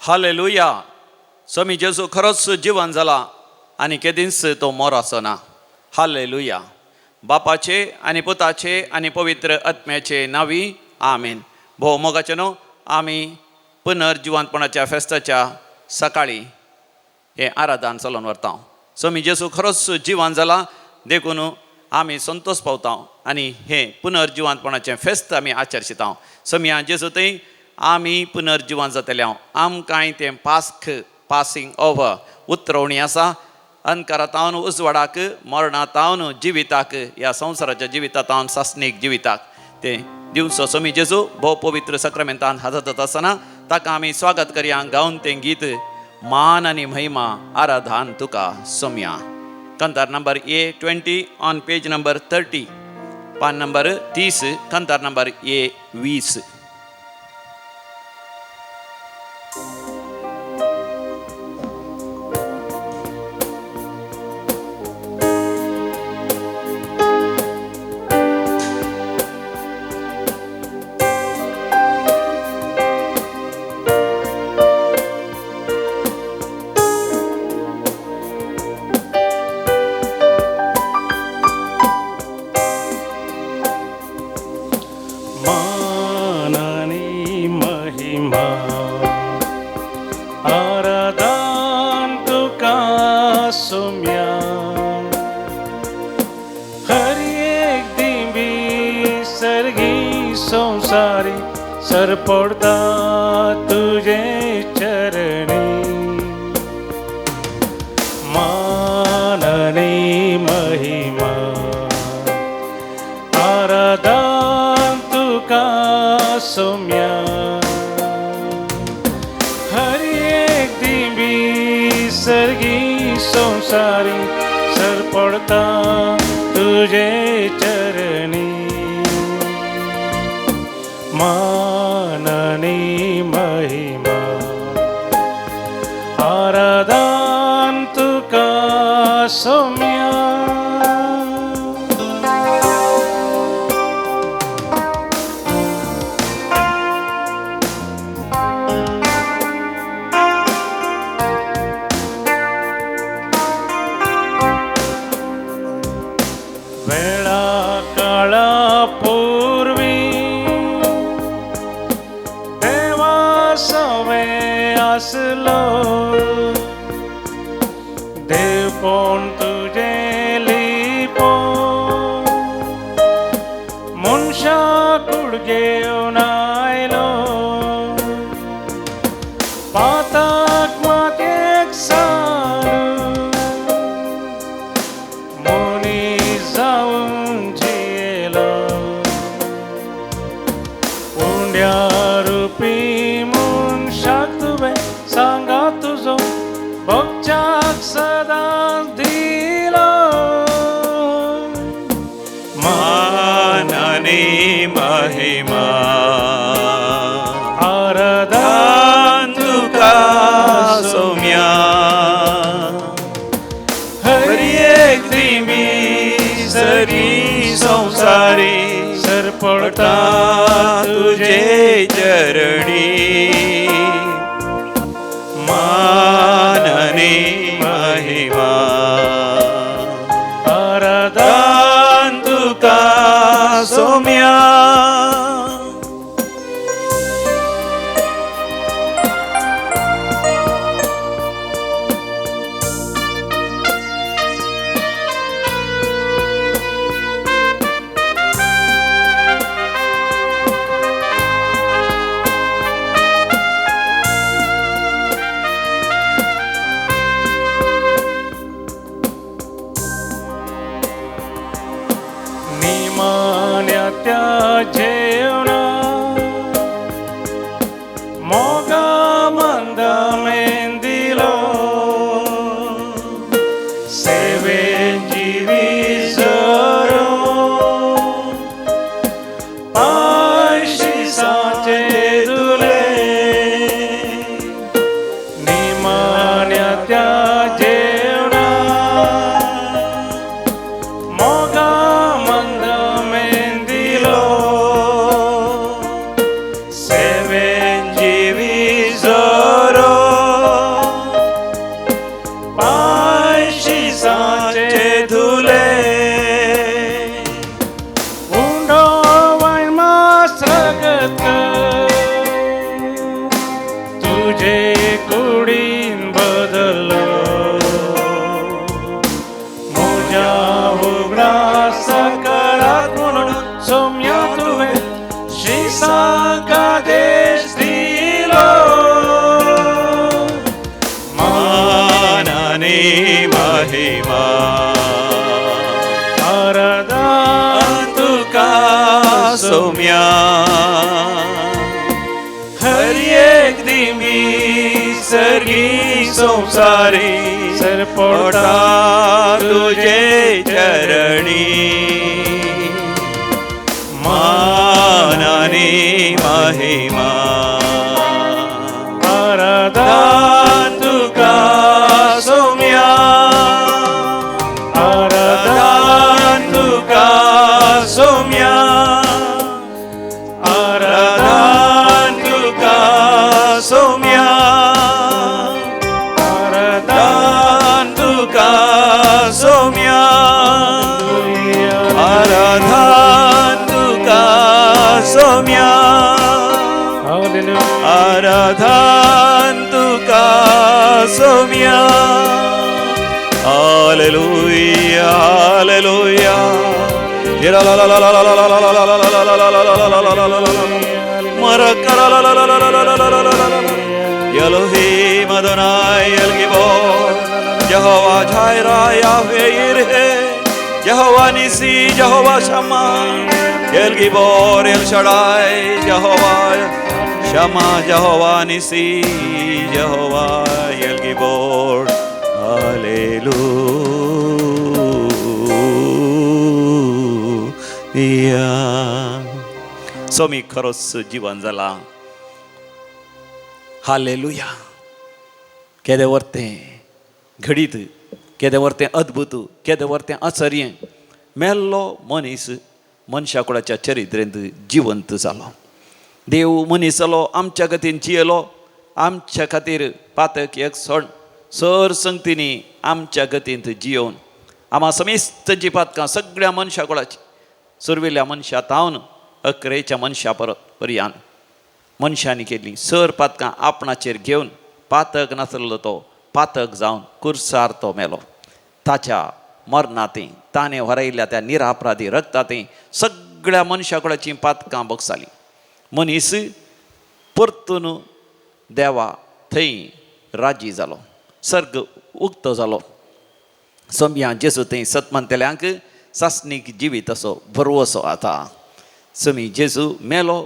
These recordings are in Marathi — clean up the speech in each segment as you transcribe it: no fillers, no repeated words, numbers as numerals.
हालेलुया. स्वामी जेजू खरोच जिवंत जाला आनी केदींच तो मोर आसना. हालेलुया. बापाचे आनी पुताचे आनी पवित्र आत्म्याचे नावी आमेन. भोव मोगाचे न्हू, आमी पुनर्जिवंतपणाच्या फेस्ताच्या सकाळी हे आराधन चलोवन व्हरता. स्वामी जेजू खरोच जिवंत जाला देखून आमी संतोष पावता आनी हे पुनर्जिवंतपणाचें फेस्त आमी आचरशिता. स्वामी जेजू थंय आमी पुनर्जिवंत जातले आमकांय तें पासिंग ओवर उतरवणी आसा. अंधकारांतावन उजवाडाक, मरणांतावन जिविताक, ह्या संवसाराच्या जिवितांतावन सासणीक जिविताक ते दिवचो स्वामी जेजू भोव पवित्र सक्रामेंतान हाजर जाता आसतना ताका आमी स्वागत करया गावन तें गीत मान आनी महिमा आराधन तुका सोम्या. कंतार number A20 on page number 30, पान नंबर 30, कंतार नंबर A20. सरपडता तुझे चरणी मान आणि महिमा आराधन तुका सोम्या. हर एक दिवी सर्गी संसारी सरपडता तुझे चरणी मान आणि महिमा आराधन तुका सोम्या. वेळा काळा पूर्वी असलो देव पण तुझे लिपो मनशा कुडगेवन आयलो पाताक मातेक सारू मनीस जावन जियेलो उंड्या रुपी सांगा तुझो भक्ताक सदां दिलो मान आनी महिमा आराधन तुका सोम्या. हर एक दिवी सरी संसारी सरपडता तुझे चरणी मान आणि महिमा आराधन तुका सोम्या. त्या जेवणा मोगा मंद मेंदिलो सेवे जीवी जरो पायशिसाचे दुले निमान्या त्या जेवणा मोगा मंद मेंदिलो सेवेन जीवी जरो सौम्या हर एक दिमी सर्गी संसारी सरपोटा तुझे चरणी मानाने महिमा आराधन तुका सौम्या आराधन तुका सौम्या आराधन तुका सौम्या आराधन तुका सौम्या आराधन तुका सौम्या हालेलुया आराधन तुका सौम्या हालेलुया हालेलुया Elohim Adonai El Gibor Jehovah Jireh Yahweh Yireh Jehovah Nisi Jehovah Shammah El Gibor El Shaddai Jehovah Shammah Jehovah Nisi Jehovah El Gibor Hallelujah सोमी खरोच जीवन जाला हालेलुया केदे वर्तें घडीत केदे वर्तें अद्भुत केदे वर्तें आश्चर्य मेल्लो मनीस मनशा कुळाच्या चरित्रेंत जिवंत जालो देव मनीस जालो आमच्या गतीन जियेलो आमच्या खातीर पातक एक सण सर संगतींनी आमच्या गतींत जियोवन आम्हा समेस्त जी पातकां सगळ्या मनशा कुळाची सुरविल्ल्या मनशा तावन अकरेच्या मनशा पर्यंत मनशांनी केली सर पातकां आपणाचेर घेवन पातक नासलो तो पातक जावन कुर्सार तो मेलो ताच्या मरणांती ताणें व्हरयल्ल्या त्या निरापराधी रक्तांती सगळ्या मनशा कुळाची पातकां बगसाली मनीस परतून देवा थंय राजी जालो सर्ग उक्तो जालो सोम्या जेजू थंय सतमंतल्यांक सासणीक जिवीत असो भरवसो आता समी जेजू मेलो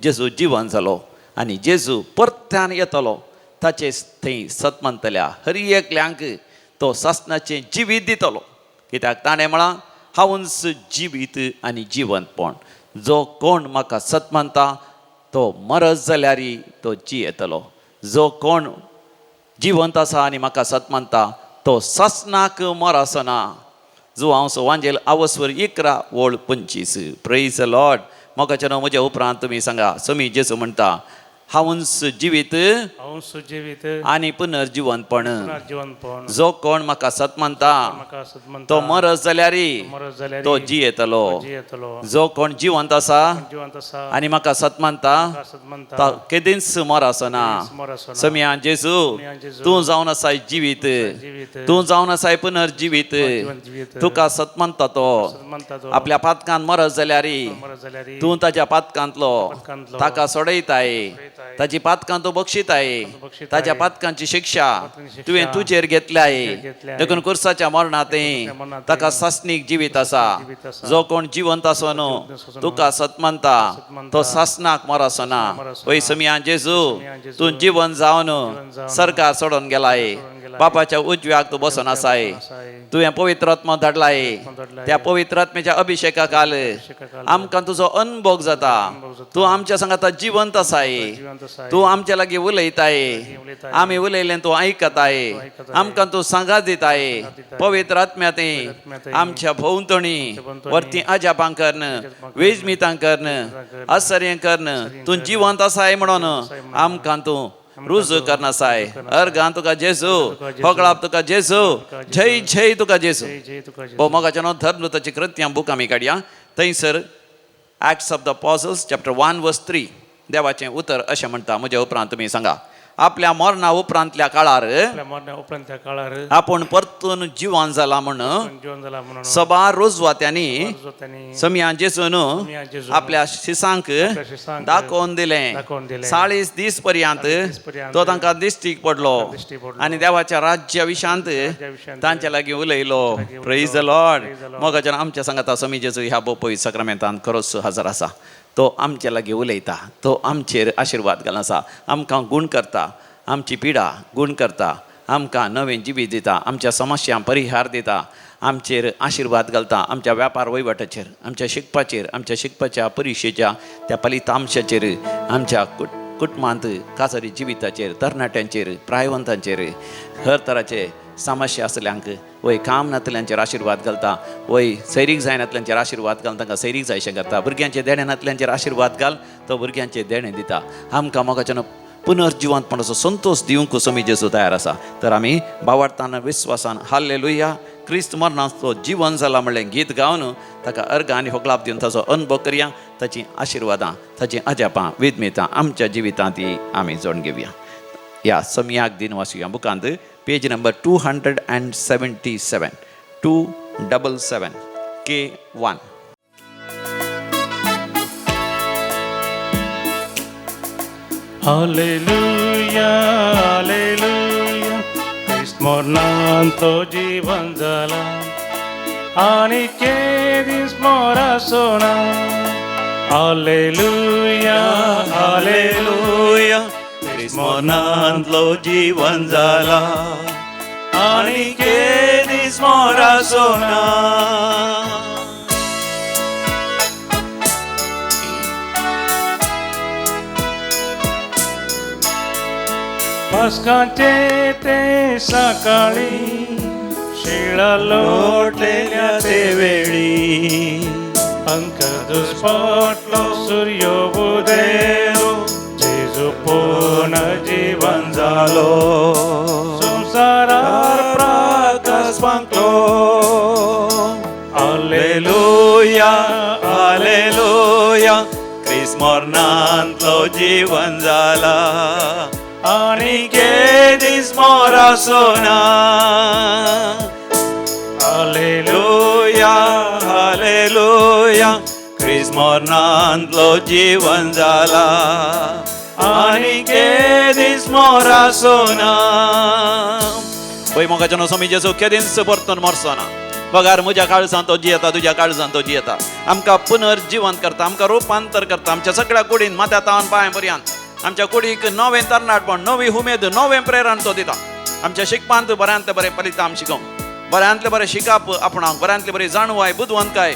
जेजू जिवन जालो आनी जेजू परत्यान येतलो ताचे थंय सतमंतल्या हर एकल्यांक तो सासणाचें जिवीत दितलो कित्याक ताणें म्हळां हांवूच जिवीत आनी जिवंतपण जो कोण म्हाका सतमंता तो मरत जाल्यारय तो जियेतलो जो कोण जिवंत आसा आनी म्हाका सतमंता तो सासणाक मरसना जो हांव वांजेल आवसवर 11:25 प्रेज द लॉर्ड मोगाच्या म्हज्या उपरांत तुमी सांगा समी जेजू म्हणटा हांवूच जिवीत हांव सुजीवित आनी पुनर्जिवंतपण जीवनपण जो कोण म्हाका सतमंता म्हाका सतमंता तो मरत जाल्यारय मरत जाल्यार तो जियेतलो जियेतलो जो कोण जिवंत आसा जिवंत आसा आनी म्हाका सतमंता म्हाका सतमंता तो केदींच मरसना मरसना समिया जेजू तूं जावन आसाय जिवीत जिवीत तूं जावन आसाय पुनर्जिवीत जिवीत तुका सतमंता तो सतमंता तो आपल्या पातकांत मरत जाल्यारय मरत जाल्यार तूं ताच्या पातकांतलो पातकांतलो ताका सोडयताय ताची पातकां तूं बक्षिताय बक्षिताय. ताच्या पातकांची शिक्षा शिक्षा तुवें तुजेर घेतल्याय घेतल्याय. देखून कुर्साच्या मरणांतय मरणांतय ताका सासणीक जिवीत आसा जिवीत आसा. जो कोण जिवंत आसो न्हू तुका सतमंता सतमंता. तो सासणाक मरसना मरसना. वय समिया जेजू जेजू. तूं जिवन जावन जावन सरकार सोडून गेलाय गेलाय. बापाच्या उजव्याक तूं बसून आसाय तुवें पवित्र आत्मा धाडलाय धाडलाय. त्या पवित्र आत्म्याच्या अभिषेकाक आमकां तुजो अनुभव जाता तूं आमच्या सांगाता जिवंत आसाय जिवंत आसा तूं आमच्या लागीं उलयताय उलयताय. आमी उलयलें तूं आयकताय आयकताय. आमकां तूं सांगात दिताय दिताय. पवित्र आत्म्यातय आत्म्यातय. आमच्या भोंवतणी भोंवतणी. वर्ती आजापां करन वेजमितां करन आश्चर्य करन तूं जिवंत आसाय म्हणून आमकां तूं रुजू करनासाय अर्गां तुका जेजू होगळाप तुका जेजू जय जय तुका जेजू जय तुका हो मोगाच्या न्हू धर्मृताची कृत्यां बुक आमी काडया थंयसर ॲक्ट्स ऑफ द अपॉजल्स चॅप्टर 1:3 देवाचें उतर अशें म्हणटा म्हज्या उपरांत तुमी सांगा आपल्या मरणा उपरांतल्या काळार आपल्या मरण्या उपरांत त्या काळार आपूण परतून जिवन जाला म्हण जीवन जाला म्हणून सभा रोजवात्यांनी त्यांनी समिया जेजून जेजून आपल्या शिसांक शिसांक दाखोवन दिलें दाखोवन दिलें. 40 दीस पर्यंत पर्यंत तो तांकां दिश्टीक पडलो दिश्टी पडलो. आनी देवाच्या राज्या विशांत विशांत तांच्या लागीं उलयलो लागीं प्रेज द उलयलो. Lord Praise the Lord. मोगाच्यान आमच्या सांगाता समी जेजू ह्या बोपय सक्रामेंतान खरोच हजर आसा तो आमचे लागीं उलयता, तो आमचेर आशिर्वाद घालून आसा, आमकां गूण करता, आमची पिडा गूण करता, आमकां नवें जिवीत दिता, आमच्या समस्यां परिहार दिता, आमचेर आशिर्वाद घालता, आमच्या व्यापार वहिवाटाचेर, आमच्या शिकपाच्या परिक्षेच्या त्या फलितांशाचेर, आमच्या कुटुंबांत कासारी जिविताचेर, तरणाट्यांचेर, प्रायवंतांचेर, हर तराचे समस्या आसल्यांक वय काम नातल्यांचेर आशिर्वाद घालता, वय सैरीक जायनातल्यांचेर आशिर्वाद घालता, तांकां सैरीक जायशें करता, भुरग्यांचे देण्यानातल्यांचेर आशिर्वाद घाल, तो भुरग्यांचे देणें दिता, आमकां मोगाच्यान पुनर्जिवंतपणाचो संतोष दिवंक समी जेजू तयार आसा. तर आमी भावार्थान विस्वासान हाल्लेलुया क्रिस्त मरणाचो जीवन जाला म्हणलें गीत गावन ताका अर्घ आनी होगलाप दिवन ताचो अनुभव करया, ताची आशिर्वादां, ताची अजापां, विधमेतां आमच्या जिवितांत ती आमी जोडून घेवया. ह्या समयाक दिन वाचुया बुकांत पेज नंबर 277 277 K1. हालेलुया हालेलुया ख्रिस्त मरणान तो जीवन जाला आणि केदी स्मरासोना. हालेलुया हालेलुया ख्रिस्त मरणांतलो जीवन जाला आनी केदी स्मरासोना. पास्काचे ते सकाळी शिळा लोटलेल्या ते वेळी अंकदुस पटलो सूर्यो उदेलो जेजू पूर्ण जीवन जालो संसारार प्रकाश पांगलो. हालेलुया हालेलुया ख्रिस्त मरणांतलो जीवन जाला आनी केदी स्मरासोना. हालेलुया हालेलुया ख्रिस्त मरणांतलो जीवन जाला आनी केदी स्मरासोना. पळय मोगाच्यान समी जेजू केदींच परतून मरसोना. पगार म्हज्या काळजांत तो जियेता, तुज्या काळजांत तो जियेता, आमकां पुनर्जिवंत करता, आमकां रुपांतर करता, आमच्या सगळ्या कुडीन माथ्यातावन पांय पर्यंत आमच्या कुडीक नवें तरणाटपण, नवी उमेद, नवें प्रेरण तो दिता. आमच्या शिकपांत बऱ्यांतले बरें फलितां शिकोवंक, बऱ्यांतले बरें शिकाप आपणावंक, बऱ्यांतली बरी जाणवाय बुदवंतकाय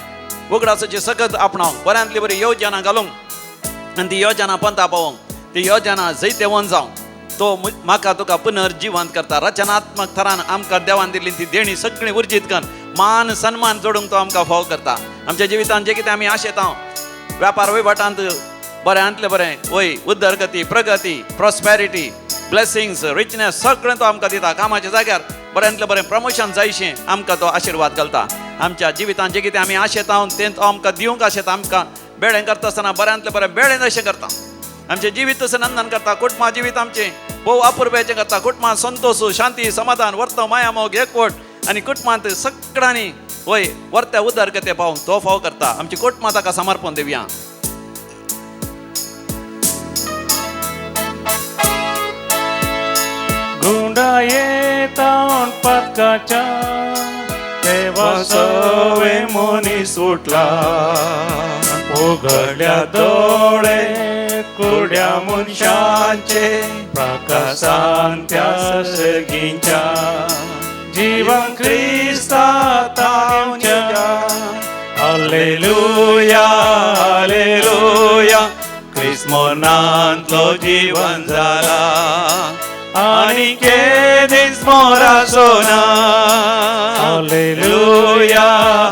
उगडासाची सकत आपणावंक, बऱ्यांतली बरी योजना घालूंक आनी ती योजना पंता पावोवंक, ती योजना जैते वन जावंक तो म्हाका तुका पुनर्जिवंत करता. रचनात्मक थरान आमकां देवान दिल्ली ती देणी सगळीं उर्जीत कर, मान सन्मान जोडूंक तो आमकां फाव करता. आमच्या जिवितांत जें कितें आमी आशेता व्यापार वहिवाटांत बऱ्यांतलें बरें वय उदरगती, प्रगती, प्रॉस्पेरिटी, ब्लेसिंग्स, रिचनेस सगळें तो आमकां दिता. कामाच्या जाग्यार बऱ्यांतलें बरें प्रमोशन जायशें आमकां तो आशिर्वाद घालता. आमच्या जिवितांत जें कितें आमी आशेता तें तो आमकां दिवंक आशेता. आमकां बेडें करता आसतना बऱ्यांतलें बरें बेडें अशें करता. आमचें जिवीत तशें नंदन करता. कुटुंबा जिवीत आमचें भोव अपुर्बेचें करता. कुटुंबांत संतोश, शांती, समाधान, वर्त, माया मोग, एकवट आनी कुटुंबांत सगळ्यांनी वय वर्त्या उदरगते पावंक तो फाव करता. आमची कुटुंबां ताका समर्पण दिवया. गुंडा येतावन पदकाच्या देवा सवे मनीस उठला. उघडल्या दोळे कुड्या मनशांचे प्रकाशान त्या सगळींच्या जीवन क्रिस्तात आमच्या. हालेलुया हालेलुया ख्रिस्त मरणांतलो जीवन जाला आनी केदी स्मरासोना. हालेलुया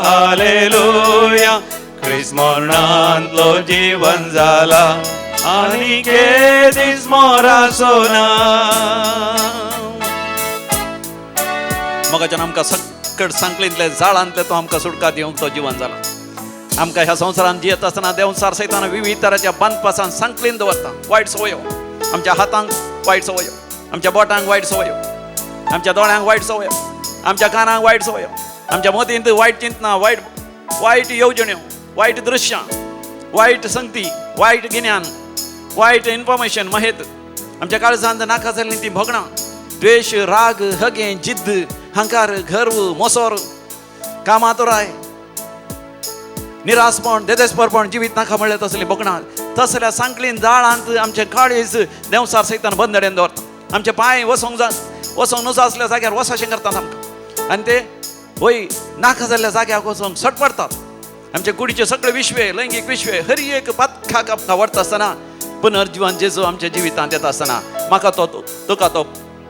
हालेलुया ख्रिस्त मरणांतलो जीवन जाला आनी केदी स्मरासोना. मोगाच्यान आमकां सकट सांकलींतले जाळांतले तो आमकां सुटका दिवंक तो जीवन जाला. आमकां ह्या संवसारांत जियेत आसतना देंवचार सैतान विविध तरांच्या बंदपासान सांकलीन दवरता. वायट संवयो, आमच्या हातांक वायट संवयो, आमच्या बोटांक वायट संवयो, आमच्या दोळ्यांक वायट संवयो, आमच्या कानांक वायट संवयो, आमच्या मतींत वायट चिंतना, वायट येवजण्यो, वायट दृश्यां, वायट संगती, वायट गिन्यान, वायट इन्फॉर्मेशन माहीत, आमच्या काळजांत नाका जाल्लीं ती भोगणां, द्वेष, राग, हगे, जिद्द, हंकार, गर्व, मोसोर, कामातुराय, निरासपण देदेसपरपण जिवीत नाका म्हणलें तसलें बगना तसल्या सांकलीन जाळांत आमचे काळीज देंवसार सैतान बंदडेन दवरता आमचे पांय वसोंक नजो असल्या जाग्यार वसाशें करतात आमकां आनी ते वय नाका जाल्ल्या जाग्यार वचोंक सटपडतात आमचे कुडीचे सगळे विश्वे लैंगीक विश्वे हर एक पातखाक आमकां व्हरता आसतना पुनर्जीवन जेजू आमच्या जिवितांत येता आसतना म्हाका तुका तो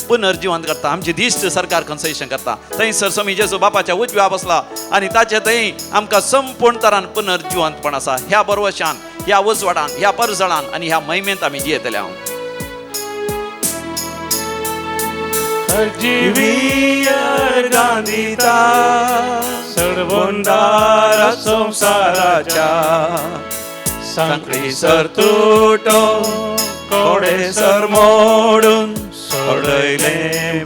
पुनर्जीवन करता आमची दिश्ट सरकार कन्सेशन करता थंयसर स्वामी जेजू बापाच्या उजव्या बसला आनी ताचे थंय आमकां संपूर्ण तरान पुनर्जीवंतपण आसा ह्या बरवशान ह्या उजवाडान ह्या परजळान आनी ह्या महिमेंत आमी जियेतले हांव सजीवी गांधिता सरभोंडार संसाराच्या सांकळी सर तुटो कोडे सर मोडून सोडयले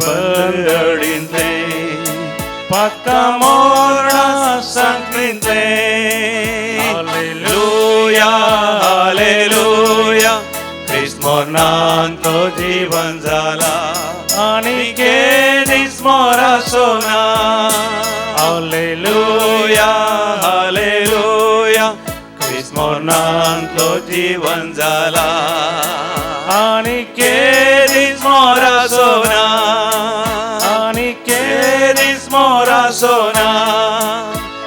बंदडींतले पाका मोरणा सांकळींतले हालेलुया हालेलुया ख्रिस्त मरणांत तो जीवन जाला आणि केदीस मोरा सोना हालेलुया हालेलुया ख्रिस्त मरणांत तो जीवन जाला आणि केदीस मोरा सोना आणि केदीस मोरा सोना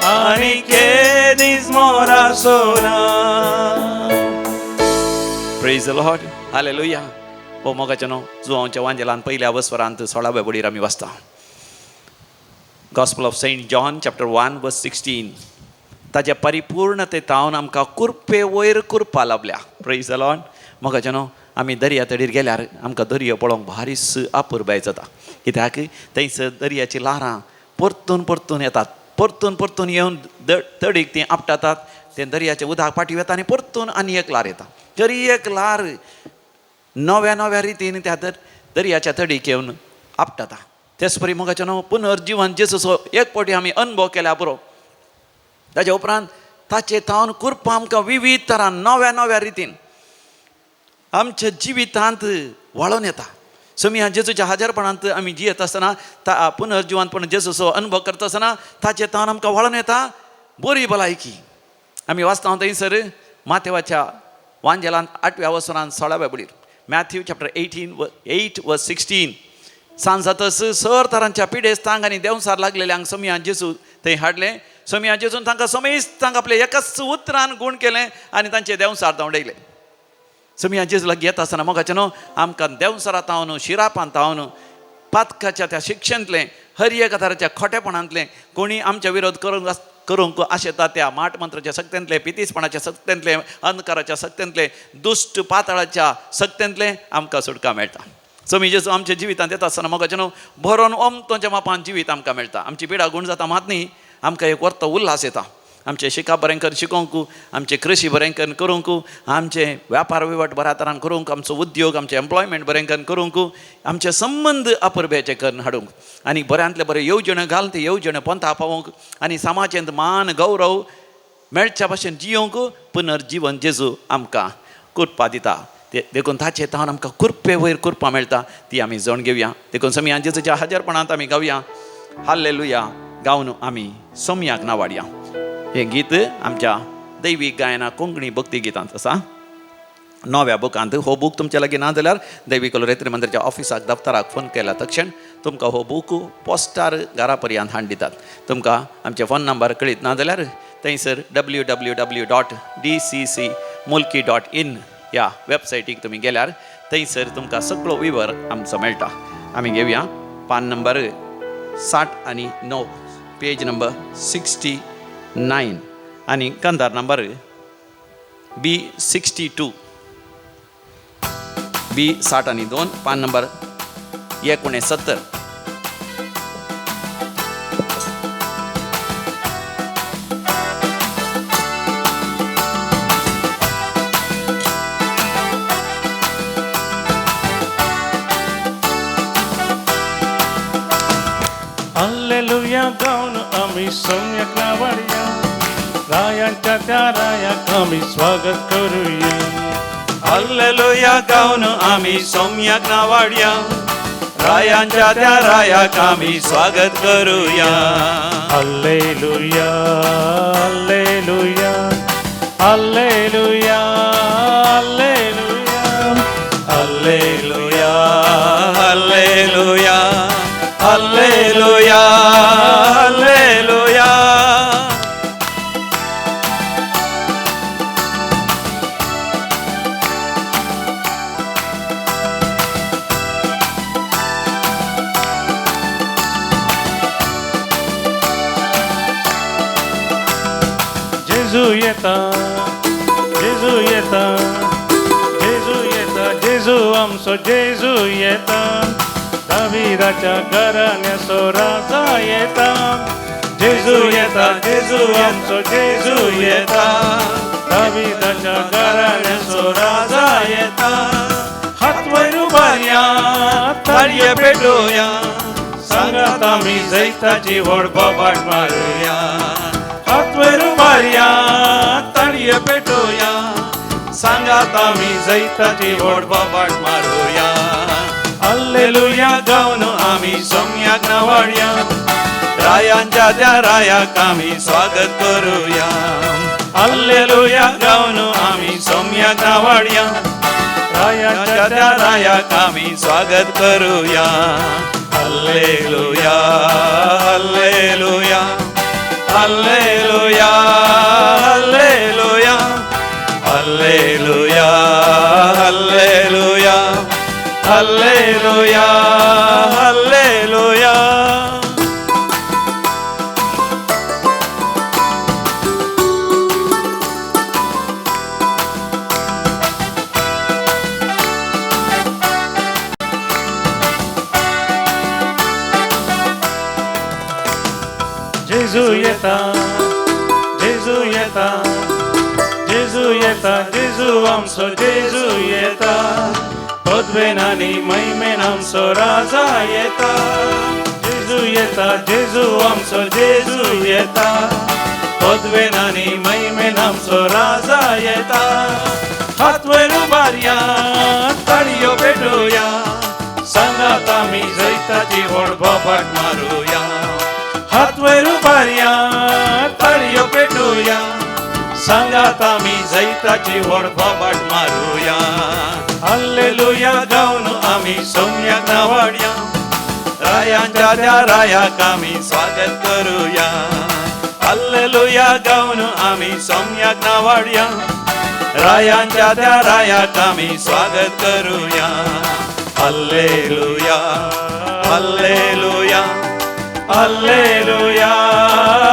आणि केदीस मोरा सोना प्रेज द लॉर्ड हालेलुया हो मोगाचनो जुवांच्या वांजेलान पहिल्या वस्वरांत 16व्या बडीर आमी वाचता gospel of Saint John chapter 1 verse 16 ताच्या परिपूर्णतेतावन आमकां कुरपे वयर कुरपा लाभल्या प्रेज द लॉर्ड मोगाचनो आमी दर्या तडीर गेल्यार आमकां दर्या पळोवंक भारीच अपुरबाय जाता कित्याक थंयसर दर्याची ल्हारां परतून परतून येतात परतून येवन तडीक ती आपटातात ते दर्याच्या उदक पाटी वता आनी परतून आनी एक ल्हार येता तरी एक ल्हार नव्या रितीन त्या दर्याच्या तडीक येवन आपटाता तेच परी मोगाचें पुनर्जीवन जेजूचो एक फावटी आमी अनुभव केल्या पुरो ताच्या उपरांत ताचे तावन कुरपा आमकां विविध तरान नव्या रितीन आमच्या जिवितांत वळोन येता समी जेजूच्या हजरपणांत आमी जियेत आसतना पुनर्जीवनपण जेजूचो अनुभव करता आसतना ताचे तावन आमकां वळोन येता बरी भलायकी आमी वाचता थंयसर मातेवाच्या वांजेलांत 8व्या वसरांत 16व्या बडीर मॅथ्यू चॅप्टर 8 वर्स 16 सांज जातस सर तरांच्या पिडेस तांग आनी देंवसार लागलेल्यांक समियान जेजू थंय हाडले समियान जेजून तांकां समेस्त तांकां आपले एकाच उतरान गूण केलें आनी तांचे देंवसार धांवडयले समियान जेजू लागीं येता आसतना मोगाचें न्हू आमकां देंवसारांत हांव न्हू शिरापांत हांव न्हू पातकाच्या त्या शिक्षेंतलें हर एक तराच्या खोटेपणांतलें कोणी आमच्या विरोध करूंक आशेता त्या माट मंत्राच्या सक्तेंतले पितीसपणाच्या सक्तेंतले अंधकाराच्या सक्तेंतले दुश्ट पाताळाच्या सक्तेंतले आमकां सुटका मेळटा समी जेजू आमच्या जिवितांत येता आसतना मोगाचें न्हू भरोन ओमतोच्या मापान जिवीत आमकां मेळटा आमची पिडा गूण जाता मात न्ही आमकां एक वर्त उल्हास येता आमचे शिकाप बरें करून शिकोवंक आमचे कृशी बरें करून करूंक आमचे व्यापार विवट बऱ्या तरान करूंक आमचो उद्योग आमचे एम्प्लॉयमेंट बरें करून करूंक आमचे संबंद अपुरबेचे करून हाडूंक आनी बऱ्यांतले बरे येवजण्यो घालून ते येवजण्यो पंथा पावोवंक आनी समाजांत मान गौरव मेळच्या भाशेन जियोवंक पुनर्जीवन जेजू आमकां कुरपा दिता ते देखून ताचे तावन आमकां कुरपे वयर कुरपा मेळटा ती आमी जण घेवया देखून समी जेजूच्या हजरपणांत आमी गावया हाल्लेलुया गावन आमी सोमयाक नावाडया हे गीत आमच्या दैवीक गायना कोंकणी भक्ती गितांत आसा 9व्या बुकांत हो बूक तुमच्या लागीं ना जाल्यार दैवीक कलोरेत्री मंदिराच्या ऑफिसाक दफ्तराक फोन केल्या तक्षण तुमकां हो बूक पोस्टार घरा पर्यंत हाड दितात तुमकां आमचे फोन नंबर कळीत ना जाल्यार थंयसर www.dccmulki.in ह्या वेबसायटीक तुमी गेल्यार थंयसर तुमकां सगळो विवर आमचो मेळटा आमी घेवया पान नंबर 69 पेज नंबर 69 आनी कंदार नंबर B62 B62 पान नंबर 69 हालेलुया गाऊन आम्ही सम्यक नावाडूया रायांच्या त्या रायाक आम्ही स्वागत करूया हालेलुया गाऊन आम्ही सम्यक नावाडूया रायांच्या त्या रायाक आम्ही स्वागत करूया hallelujah hallelujah Alleluia, alleluia, Alleluia, alleluia, alleluia, alleluia. Gesù येता, Gesù येता, Gesù येता, Gesù आमचो Gesù येता, दाविदाच्या घराण्याचो राजा येता. Gesù येता, Gesù आमचो Gesù येता, दाविदाच्या घराण्याचो राजा येता. हात वयर उबारया, ताळये पेटोया, सांगात आमी जैताची व्हड बोबाट मारुया. हात वयर उबारया, ताळये पेटोया, सांगात आमी जैताची व्हड बोबाट मारुया. हल्लेलुया गावन आमी सोम्याक नावाडया, रायांच्या त्या रायाक आमी स्वागत करूया. हल्लेलुया गावन आमी सोम्याक नावाडया, रायांच्या त्या रायाक आमी स्वागत करूया. हल्लेलुया, हल्लेलुया, हल्लेलुया, हल्लेलुया, हल्लेलुया, हल्लेलुया, हल्लेलुया, हल्लेलुया. Gesù येता, Gesù येता, Gesù येता, Gesù आमचो Gesù येता, पदवेन आनी महिमेन आमचो राजा येता. Gesù येता, Gesù आमचो Gesù येता, पदवेन आनी महिमेन आमचो राजा येता. हात वयर उबारया, ताळयो पेटोया, सांगात आमी जैताची व्हड बोबाट मारुया. हात वयर उबारया, ताळयो पेटोया, सांगात आमी जैताची व्हड बोबाट मारुया. हल्लेलुया गावन आमी सोम्याक नावाडया, रायांच्या त्या रायाक आमी स्वागत करूया. हल्लेलुया गावन आमी सोम्याक नावाडया, रायांच्या त्या रायाक आमी स्वागत करूया. हल्लेलुया, हल्लेलुया, हल्लेलुया,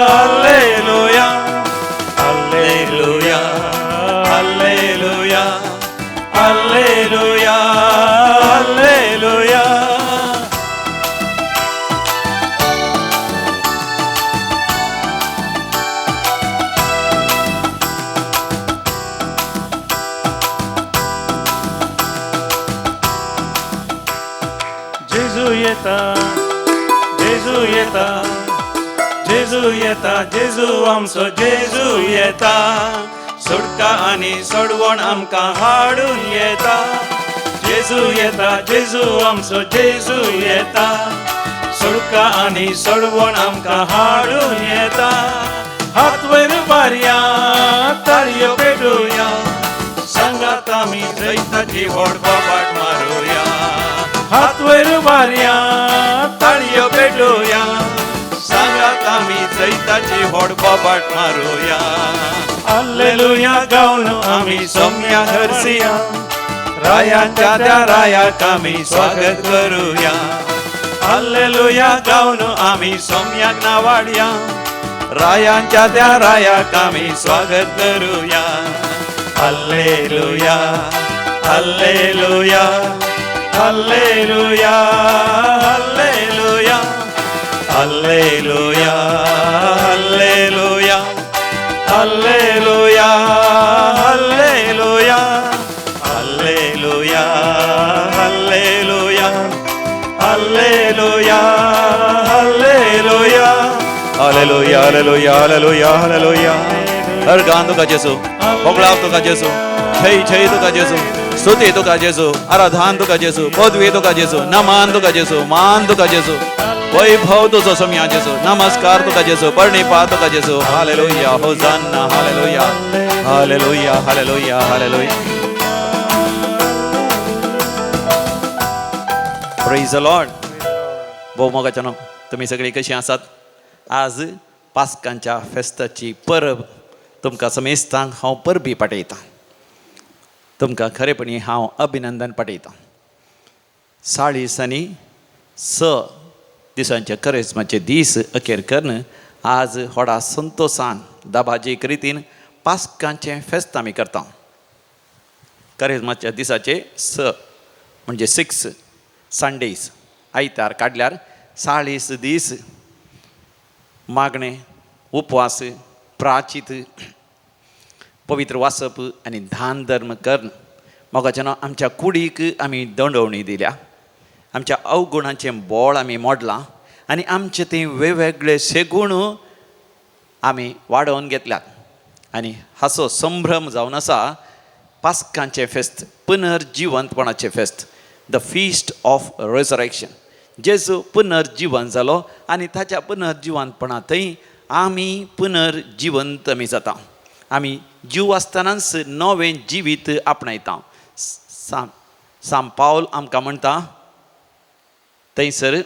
हल्लेलुया, हल्लेलुया, हल्लेलुया, हल्लेलुया, हल्लेलुया. Gesù येता, Gesù येता, Gesù येता, Gesù आमचो Gesù येता, सुटका आनी सोडवण आमकां हाडून येता. Gesù येता, Gesù आमचो Gesù येता, सुटका आनी सोडवण आमकां हाडून येता. हात वयर उबारया, ताळयो पेटोया, सांगात आमी जैताची व्हड बोबाट मारुया. हात वयर उबारया, ताळयो पेटोया, सांगात आमी जैताची व्हड बोबाट मारुया. हल्लेलुया गावन आमी सोम्या हरसिया, रायांच्या त्या रायाक आमी स्वागत करूया. हल्लेलुया गावन आमी सोम्याक नावाडया, रायांच्या त्या रायाक आमी स्वागत करूया. हल्लेलुया, हल्लेलुया, हल्लेलुया, हल्लेलुया, हल्लेलुया, हल्लेलुया, हल्लेलुया, हल्लेलुया, हल्लेलुया, हल्लेलुया, हल्लेलुया, हल्लेलुया, हल्लेलुया, हल्लेलुया, हल्लेलुया, हल्लेलुया. हर गान का जेसू वगळाव तुका जेजू, जय जय तुका जेजू, स्तुती तुका जेजू, आराधन तुका जेजू, पदवी तुका जेजू, नमन तुका जेजू, मान तुका जेजू, वैभव तुझो सोम्या जेजू, नमस्कार तुका जेजू, प्रणिपा तुका जेजू. हालेलुया, होसाना, हालेलुया, हालेलुया, हालेलुया, हालेलुया. Praise the Lord. भोव मोगाच्यानो, तुम्ही सगळी कशी आसात? आज पास्कांच्या फेस्ताची परब तुमकां समेस्तांक हांव परबी पाठयतां. तुमकां खरेपणी हांव अभिनंदन पाठयतां. 40 आनी 6 दिसांचे करेस्माचे दीस अखेर करून आज व्हडा संतोषान दाबाजीक रितीन पास्कांचें फेस्त आमी करता. करेस्माच्या दिसाचे 6 म्हणजे 6 संडेज आयतार काडल्यार 40 दीस मागणे, उपवास, प्राचीत, पवित्र वाचप आनी दान धर्म कर्ण. मोगाच्यान आमच्या कुडीक आमी दंडवणी दिल्या, आमच्या अवगुणाचें बोळ आमी मोडलां आनी आमचे ते वेगवेगळे सेगूण आमी वाडोवन घेतल्यात. आनी हाचो संभ्रम जावन आसा पास्कांचें फेस्त, पुनर्जिवंतपणाचें फेस्त, द फिस्ट ऑफ रेजरेक्शन. जेजू पुनर्जिवन जालो आनी ताच्या पुनर्जिवंतपणांतय आमी पुनर्जिवंत आमी जाता. आमी जीव आसतनाच नवें जिवीत आपणायता. साम पावल आमकां म्हणटा थंयसर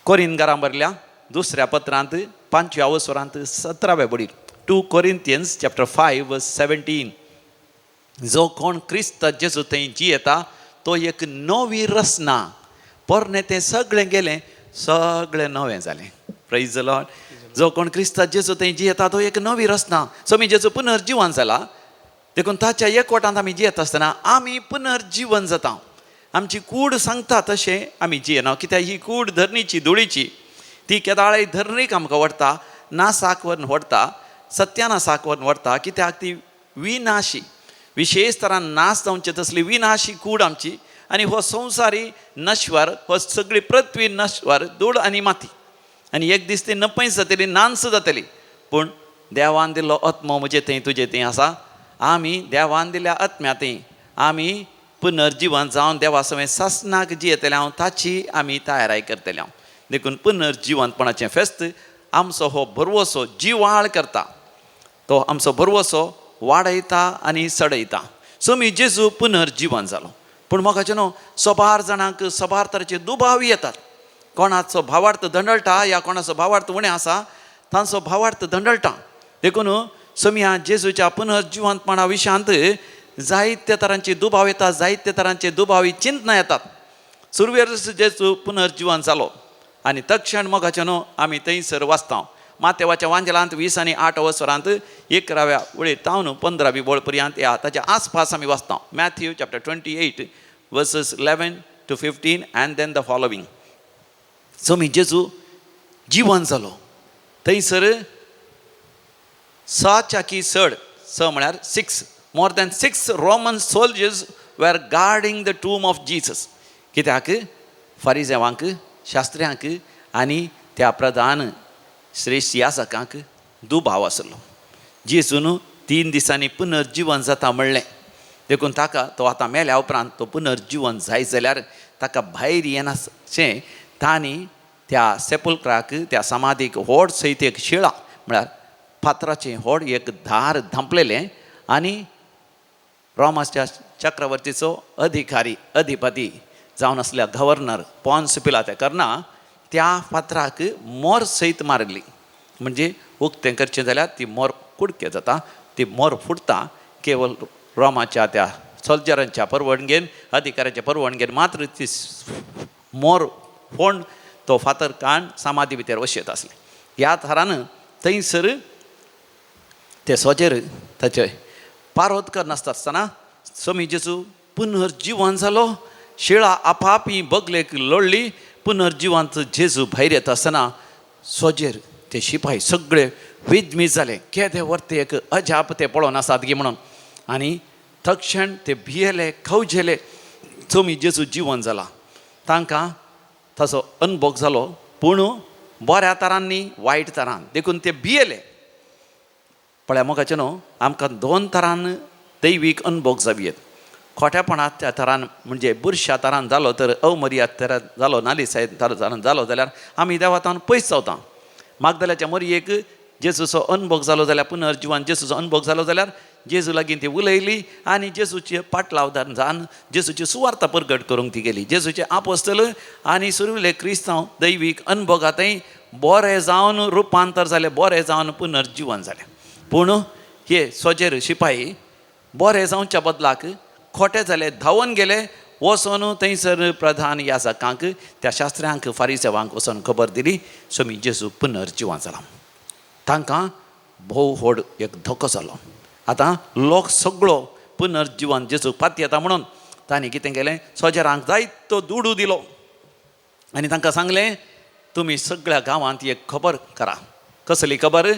कोरिंथकारां बरयल्या 2 पत्रांत 5व्या वसरांत 17व्या बडीर 2 Corinthians chapter 5 verse 17. जो कोण क्रिस्त जेजू थंय जियेता तो एक नवी रचना. पोरणे तें सगळें गेलें, सगळें नवें जालें. Praise the Lord. जो कोण क्रिस्त जेजू थंय जियेता तो एक नवी रचना. समी जेजू पुनर्जिवन जाला देखून ताच्या एकवटांत आमी जियेता आसतना आमी पुनर्जिवन जाता. आमची कूड सांगता तशें आमी जियेना, कित्याक ही कूड धरणीची धुळीची, ती केदाळे धरणीक आमकां व्हरता, नासाक व्हरून व्हरता, सत्यानासाक व्हरून व्हरता. कित्याक ती विनाशी, विशेष तरान नाश जावचे तसली विनाशी कूड आमची. आनी हो संवसारी नश्वर, हो सगळी पृथ्वी नश्वर, धूळ आनी माती. आनी एक दीस ती नपयस जातली, नांस जातली. पूण देवान दिल्लो आत्मो म्हजे थंय तुजे थंय आसा. आमी देवान दिल्ल्या आत्म्यातय आमी पुनर्जिवन जावन देवा समें सासनाक जियेतले हांव ताची आमी तयाराय करतले हांव. देखून पुनर्जिवंतपणाचें फेस्त आमचो हो भरवोसो जिवाळ करता. तो आमचो भरवोसो वाडयता आनी सडयता. समी जेजू पुनर्जिवन जालो. पूण म्हाका न्हू सोबार जाणांक सोबार तरेचे दुबाव येतात. कोणाचो भावार्थ दंडळटा या कोणाचो भावार्थ उणें आसा तांचो भावार्थ दंडळटा. देखून समी ह्या जेजूच्या पुनर्जिवंतपणा विशयांत जायते तरांचे दुबाव येतात, जायते तरांचे दुबावी चिंतना येतात. सुरवेर जेजू पुनर्जिवन जालो आनी तक्षण मोगाचें न्हू आमी थंयसर वाचता. मातेवाच्या वांजलांत 20 आनी 8 वसरांत 11व्या वळेर तावन 15वी बोळ पर्यंत या ताच्या आसपास आमी वाचता. Matthew chapter 28 verses 11 to 15 and then the following. समी जेजू जिवन जालो. थंयसर 6 चाकी चड, 6 म्हळ्यार 6, more than 6 Roman soldiers were guarding the tomb of Jesus. कित्याक फारिजेवांक, शास्त्र्यांक आनी त्या प्रधान श्रेष्ठ याजकांक दुबाव आसलो. जेजून 3 दिसांनी पुनर्जिवन जाता म्हणलें. देखून ताका तो आतां मेल्या उपरांत तो पुनर्जिवन जायत जाल्यार ताका भायर येनाशें तांणी त्या सेपुल्क्राक, त्या समाधीक व्हड सयत एक शिळा म्हळ्यार फातराचें व्हड एक धार धांपलेलें आनी रोमाच्या चक्रवर्तीचो अधिपती जावन आसल्या गव्हर्नर पॉन्स पिलातेकारना त्या फातराक मोर सयत मारली. म्हणजे उक्तें करचें जाल्यार ती मोर कुडके जाता, ती मोर फुटता. केवळ रोमाच्या त्या सोल्जरांच्या परवणगेन, अधिकाऱ्याच्या परवणगेन मात्र ती मोर फोंड तो फातर काण समाधी भितर वशयत आसले. ह्या थारान थंयसर ते सोजेर ताचे पारोत करनासता आसतना समी जेजू पुनर्जिवन जालो. शिळा आपापी बगलेक लोळ्ळी. पुनर्जिवंत जेजू भायर येता आसतना सोजेर ते शिपाई सगळे विजमीत जाले. केदे व्हरते एक अजाप ते पळोवन आसात गे म्हणून. आनी तक्षण ते भियेले, खवजेले. समी जेजू जिवन जाला. तांकां ताचो अनुभव जालो. पूण बऱ्या तरांनी वायट तरान देखून ते भियेले. पळय मोगाचे न्हू आमकां 2 तरान दैवीक अनुभव जावयेत. खोट्यापणाच्या तरान म्हणजे बुरश्या तरान जालो तर अवमर्याद तरान जालो नालिसायेन तरान जालो जाल्यार आमी देवातान पयस जावता. मागदल्याच्या मरयेक जेजूचो अनुभव जालो जाल्यार पुनर्जिवान जेजूचो अनुभव जालो जाल्यार जेजू लागीं ती उलयली आनी जेजूचे पाटलावदान जावन जेजूची सुवार्ता परगट करूंक ती गेली. जेजूचे आपोस्तल आनी सुरविल्ले क्रिस्तांव दैवीक अनुभवांतय बरे जावन रुपांतर जाले, बरे जावन पुनर्जिवन जाले. पूण हे सोजेर शिपाई बरे जावच्या बदलाक खोटे जाले, धांवन गेले. वचोन थंयसर प्रधान याजकांक त्या शास्त्र्यांक फारिसेवांक वचोन खबर दिली स्वामी जेजू पुनर्जिवन जाला. तांकां भोव व्हड एक धोको जालो. आतां लोक सगळो पुनर्जिवन जेजूक पाती येता म्हणून तांणी कितें केलें, सोजेरांक जायतो दुडू दिलो आनी तांकां सांगलें तुमी सगळ्या गांवांत एक खबर करा. कसली खबर?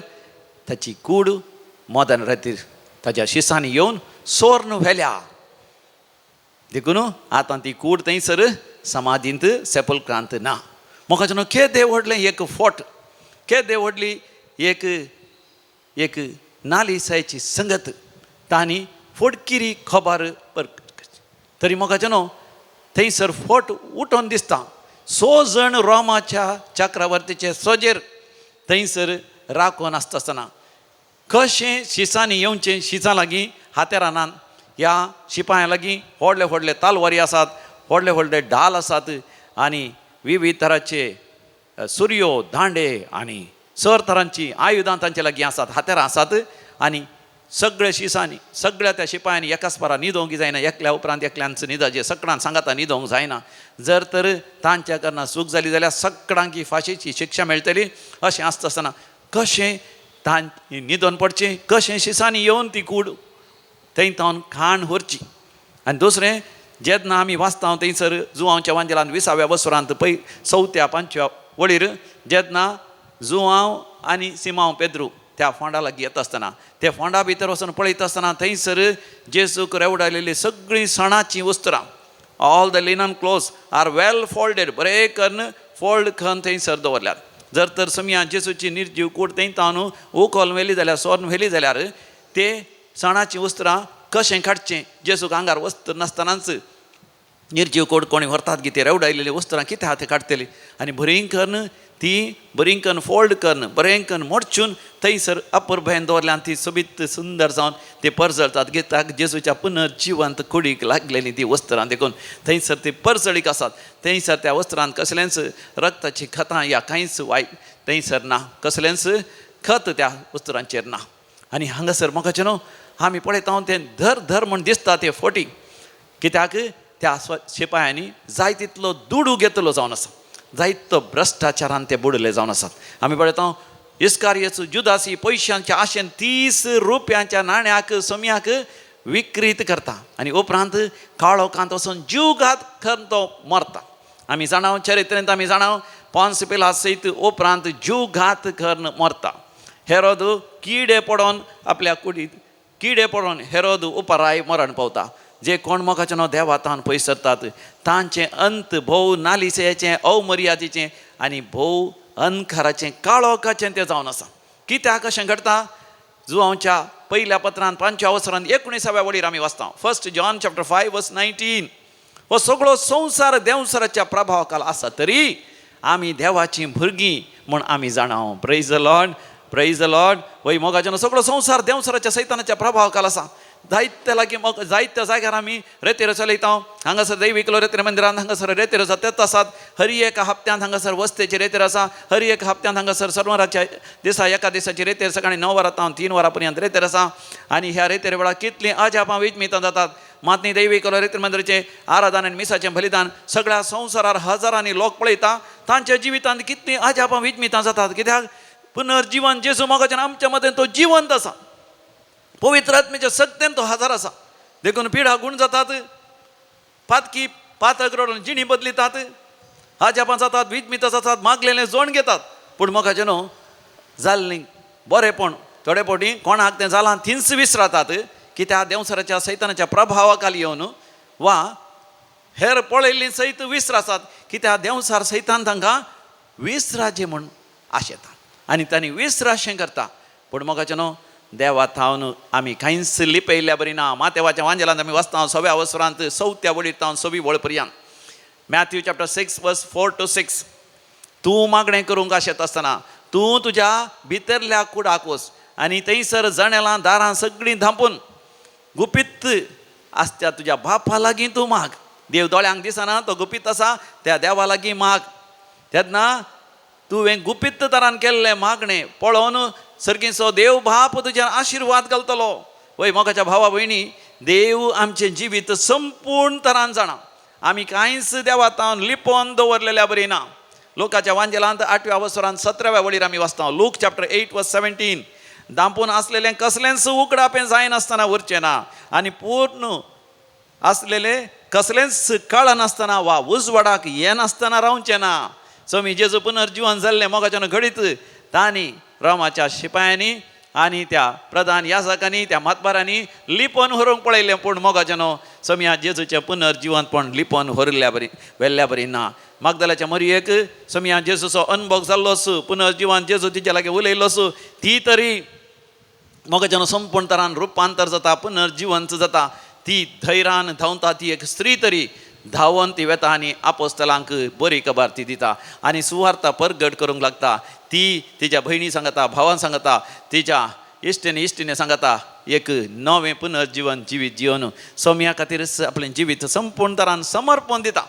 ताची कूड मोदान रातीर ताच्या शिसांनी येवन सोर्न व्हेल्या. देखून आतां ती कूड थंयसर समाधींत सेपल्क्रांत ना. म्हाका न्हू केदें व्हडलें एक फोट, केदें व्हडली एक नालिसायची संगत तांणी फोडकिरी खबर तरी म्हाका न्हू थंयसर फोट उठोन दिसता. 6 जण रोमाच्या चक्रवर्तीचे सोजेर थंयसर राखोन आसता आसतना कशें शिसांनी येवचें. शिसां लागीं हातेरानान ह्या शिपायां लागीं व्हडले व्हडले तालवारी आसात, व्हडले व्हडले ढाल आसात आनी विविध तरांचे सुरयो दांडे आनी सर तरांची आयुधां तांचे लागीं आसात, हातेरां आसात. आनी सगळे शिसांनी सगळ्या त्या शिपायांनी एकाच पारा न्हिदोंक जायना. एकल्या उपरांत एकल्यांच न्हिदचे, सकडान सांगाता न्हिदोंक जायना. जर तर तांच्या कारणान चूक जाली जाल्यार सकडांक ही फाशीची शिक्षा मेळटली. अशें आसता आसतना कशें तांणी न्हिदोन पडचें, कशें शिसांनी येवन ती कूड थंय तावन खाण व्हरची. आनी दुसरें जेन्ना आमी वाचता थंयसर जुवांवच्या वांजेलांत 20व्या वर्सुरांत 4थ्या 5व्या वळीर जेन्ना जुवांव आनी सिमांव पेद्रू त्या फोंडा लागीं येता आसतना त्या फोंडा भितर वचून पळयता आसतना थंयसर जेजूक रेवडायलेली सगळीं सणाचीं वस्त्रां, all the linen clothes are well folded, बरे करून फोल्ड करून थंयसर दवरल्यात. जर तर समया जेजूची निर्जीव कूड थंय तावन उखोल व्हेली जाल्यार सोर्न व्हेली जाल्यार ते सणाचीं वस्त्रां कशें काडचें. जेजूक आंगार वस्त्र नासतनाच निर्जीव कूड कोणी व्हरतात गी ते रेवडायलेली वस्त्रां कितें आहा तें काडटलीं आनी बरीं करून ती बरीं करून फोल्ड करून बरें करून मोडचून थंयसर अपर भयन दवरल्यान ती सोबीत सुंदर जावन ते परजळतात. गिताक जेजूच्या पुनर्जिवंत कुडीक लागलेलीं ती वस्त्रां देखून थंयसर ती परजळीक आसात. थंयसर त्या वस्त्रांत कसलेंच रक्ताची खतां या कांयच वायट थंयसर ना, कसलेंच खत त्या वस्त्रांचेर ना. आनी हांगासर म्हाका न्हू आमी पळयता तें धर म्हण दिसता ते फोटी, कित्याक त्या शिपायांनी जाय तितलो दुडू घेतलो जावन आसा, जायतो भ्रश्टाचारान ते बुडले जावन आसात. आमी पळयता इस्कारियोचो जुदासी पयशांच्या आशेन 30 रुपयांच्या नाण्याक सोम्याक विक्रीत करता आनी उपरांत काळोखांत वचून जीव घात करून तो मरता. आमी जाणाव चरित्रेंत आमी जाणाव पोन्स पिलात सयत उपरांत जीव घात करून मरता. हेरोद किडे पडोन आपल्या कुडींत किडे पडोन हेरोद उपराय मरण पावता. जे कोण मोगाचें नांव देवातान पयस सरतात तांचें अंत भोव नालिसेचें, अवमर्यादेचें आनी भोव अनखाराचें, काळोखाचें तें जावन आसा. कित्याक अशें घडटा? जुवांवच्या पयल्या पत्रांत 5व्या वर्सरांत 19व्या वळीर आमी वाचता 1 जॉन चॅप्टर 5 वर्स 19. हो सगळो संवसार देंवसराच्या प्रभावा खाला आसा तरी आमी देवाचीं भुरगीं म्हूण आमी जाणाव. Praise the Lord, praise the Lord. वय मोगाचें सगळो संवसार देंवसराच्या सैतानाच्या प्रभावा खाला आसा. जायत्या लागीं जायत्या जाग्यार आमी रेतेर चलयता. हांगासर दैविकलो रेतेर मंदिरांत हांगासर रेतेर तेत आसात. हर एका हप्त्यांत हांगासर वस्तेचे रेतेर आसा. हर एक हप्त्यांत हांगासर सरवराच्या दिसा एका दिसाची रेतेर सकाळीं 9 वरां 3 वरां पर्यंत रेतेर आसा. आनी ह्या रेतेर वेळार कितलीं अजापां विजमितां जातात. मातनी दैविकलो रेतेर मंदिराचें आराधन आनी मिसाचें बलिदान सगळ्या संवसारार हजारांनी लोक पळयता. तांच्या जिवितांत कितलीं अजापां विजमितां जातात. कित्याक पुनर्जीवन जेजू मोगाचें आमच्या मदें तो जिवंत आसा. पवित्र आत्मेच्या शक्तीन तो हजार आसा. देखून पिढा गुण जातात, पातकी पातक रडून जिणी बदलितात, आजापां जातात, विजमितां जातात, मागलेलें जोण घेतात. पूण मोगाचें न्हू जाल्लीं बरेपण थोडे फावटी कोणाक तें जालां थिंच विसरातात. कित्याक देंवसराच्या सैतानाच्या प्रभावा खाली येवन वा हेर पळयल्लीं सयत विसरासात. कित्याक देंवसार सैतान तांकां विसराचें म्हूण आशेता आनी तांणी विसराशें करता. पूण मोगाचें न्हू देवात थावन आमी कांयच लिपयल्ल्या बरी ना. मातेवाच्या वांजेलांत आमी वाचता 6व्या वसरांत 4थ्या वळीर तावन 6वी वळ पर्यंत. मॅथ्यू चॅप्टर 6 वर्स 4 to 6. तूं मागणें करूंक आशेत आसतना तूं तुज्या भितरल्या कुडाक वच आनी थंयसर जणेलां दारां सगळीं धांपून गुपीत आसत्या तुज्या बापा लागीं तूं माग. देव दोळ्यांक दिसना, तो गुपीत आसा, त्या देवा लागीं माग. तेन्ना तुवें गुपीत तरान केल्लें मागणें पळोवन सर्गीचो देव बाप तुज्यान आशिर्वाद घालतलो. वय मोगाच्या भावा भयणी, देव आमचें जिवीत संपूर्ण तरान जाणा. आमी कांयच देवातावन लिपोवन दवरलेल्या बरी ना. लोकाच्या वांजेलांत 8व्या वसरांत 17व्या वळीर आमी वाचता. लूक चॅप्टर 8 वर्स 17. दांपून आसलेलें कसलेंच उगडापें जायनासतना उरचें ना आनी पूर्ण आसलेले कसलेंच काळ नासतना वा उजवाडाक येनासतना रावचें ना. स्वामी जेजू पुनर्जीवन जाल्लें मोगाच्यान घडीत तांणी रोमाच्या शिपायांनी आनी त्या प्रधान याजकांनी त्या मातबारांनी लिपोवन व्हरूंक पळयलें. पूण मोगाच्यानो स्वामी जेजूचें पुनर्जीवनपण लिपोवन व्हरल्या बरी व्हेल्ल्या बरी ना. मागदलाच्या मरयेक स्वामी जेजूचो अनुभव जाल्लोस, पुनर्जीवन जेजू तिच्या लागीं उलयलोस, ती तरी मोगाच्यानो संपूर्ण तरान रुपांतर जाता, पुनर्जीवंत जाता. ती धैर्यान धांवता ती एक स्त्री तरी धांवन ती वेता आनी आपोस्तलांक बरी खबर ती दिता आनी सुवार्ता परगट करूंक लागता. ती तिच्या भयणी सांगता, भावान सांगता, तिच्या इश्टीने सांगता, एक नवें पुनर्जीवन जिवीत जिवन स्वाम्या खातीर आपलें जिवीत संपूर्ण तरान समर्पण दिता.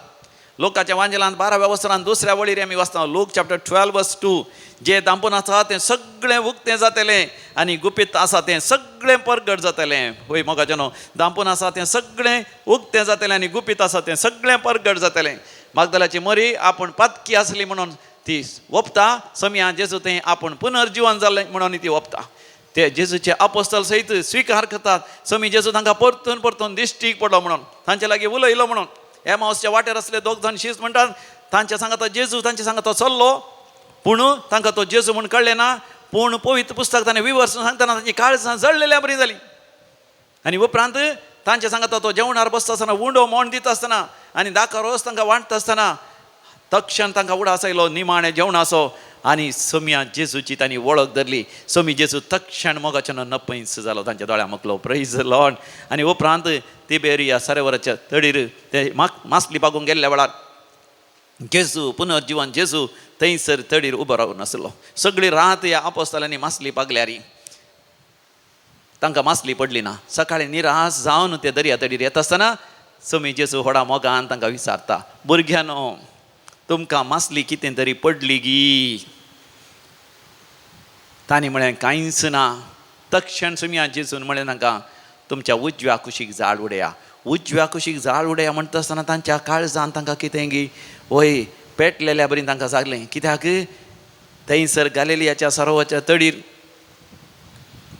लोकाच्या वांजेलांत 12व्या वसरांत 2ऱ्या वळीर आमी वाचता. लूक चॅप्टर 12 वर्स 2. जे दांपून आसा तें सगळें उक्तें जातलें आनी गुपीत आसा तें सगळें परगट जातलें. वय मोगाच्यानो, दांपून आसा तें सगळें उक्तें जातलें आनी गुपीत आसा तें सगळें परगट जातलें. मागदलाची मरी आपूण पातकी आसली म्हणून ती वपता. समिया जेजू तें आपूण पुनर्जीवन जालें म्हणून ती वपता. ते जेजूचे आपोस्तल सयत स्विकार करतात. समी जेजू तांकां परतून दिश्टीक पडलो म्हणून, तांचे लागीं उलयलो म्हणून. एमाउसच्या वाटेर असले 2 जाण शिश्य म्हणटात, तांचे सांगता जेजू, तांचे सांगता चल्लो, पूण तांकां तो जेजू म्हूण कळ्ळें ना. पूण पवित्र पुस्तक ताणें विवर्सून सांगतना तांची काळजां जळलेल्या बरी जाली. आनी उपरांत तांचे सांगता तो जेवणार बसता आसतना उंडो मोण दिता आसतना आनी दाखा रोस तांकां वांटता आसतना तक्षण तांकां उडास आयलो निमाणें जेवणाचो आनी सोम्या जेजूची तांणी वळख धरली. सोमी जेजू तक्षण मोगाच्यान नपयस जालो, तांच्या दोळ्या मुकलो. Praise the Lord. आनी उपरांत तिबेरिया सरोवराच्या तडीर ते मासली पागूंक गेल्ल्या वेळार जेजू पुनर्जीवन जेजू थंयसर तडीर उबो रावून आसलो. सगळी रात ह्या आपोस्तलांनी मासली पागल्यारी तांकां मासली पडली ना. सकाळीं निराश जावन ते दर्या तडीर येता आसतना सोमी जेजू व्हडा मोगान तांकां विचारता, भुरग्यानो, तुमकां मासली कितें तरी पडली गी? तांणी म्हळें कांयच ना. तक्षण सोम्या जेजून म्हळें तांकां, तुमच्या उजव्या कुशीक जाळ उडया. उजव्या कुशीक जाळ उडया म्हणटा आसतना तांच्या काळजान तांकां कितें गी वय पेटलेल्या बरी तांकां जागलें. कित्याक थंयसर गालिलियाच्या सरोवराच्या तडीर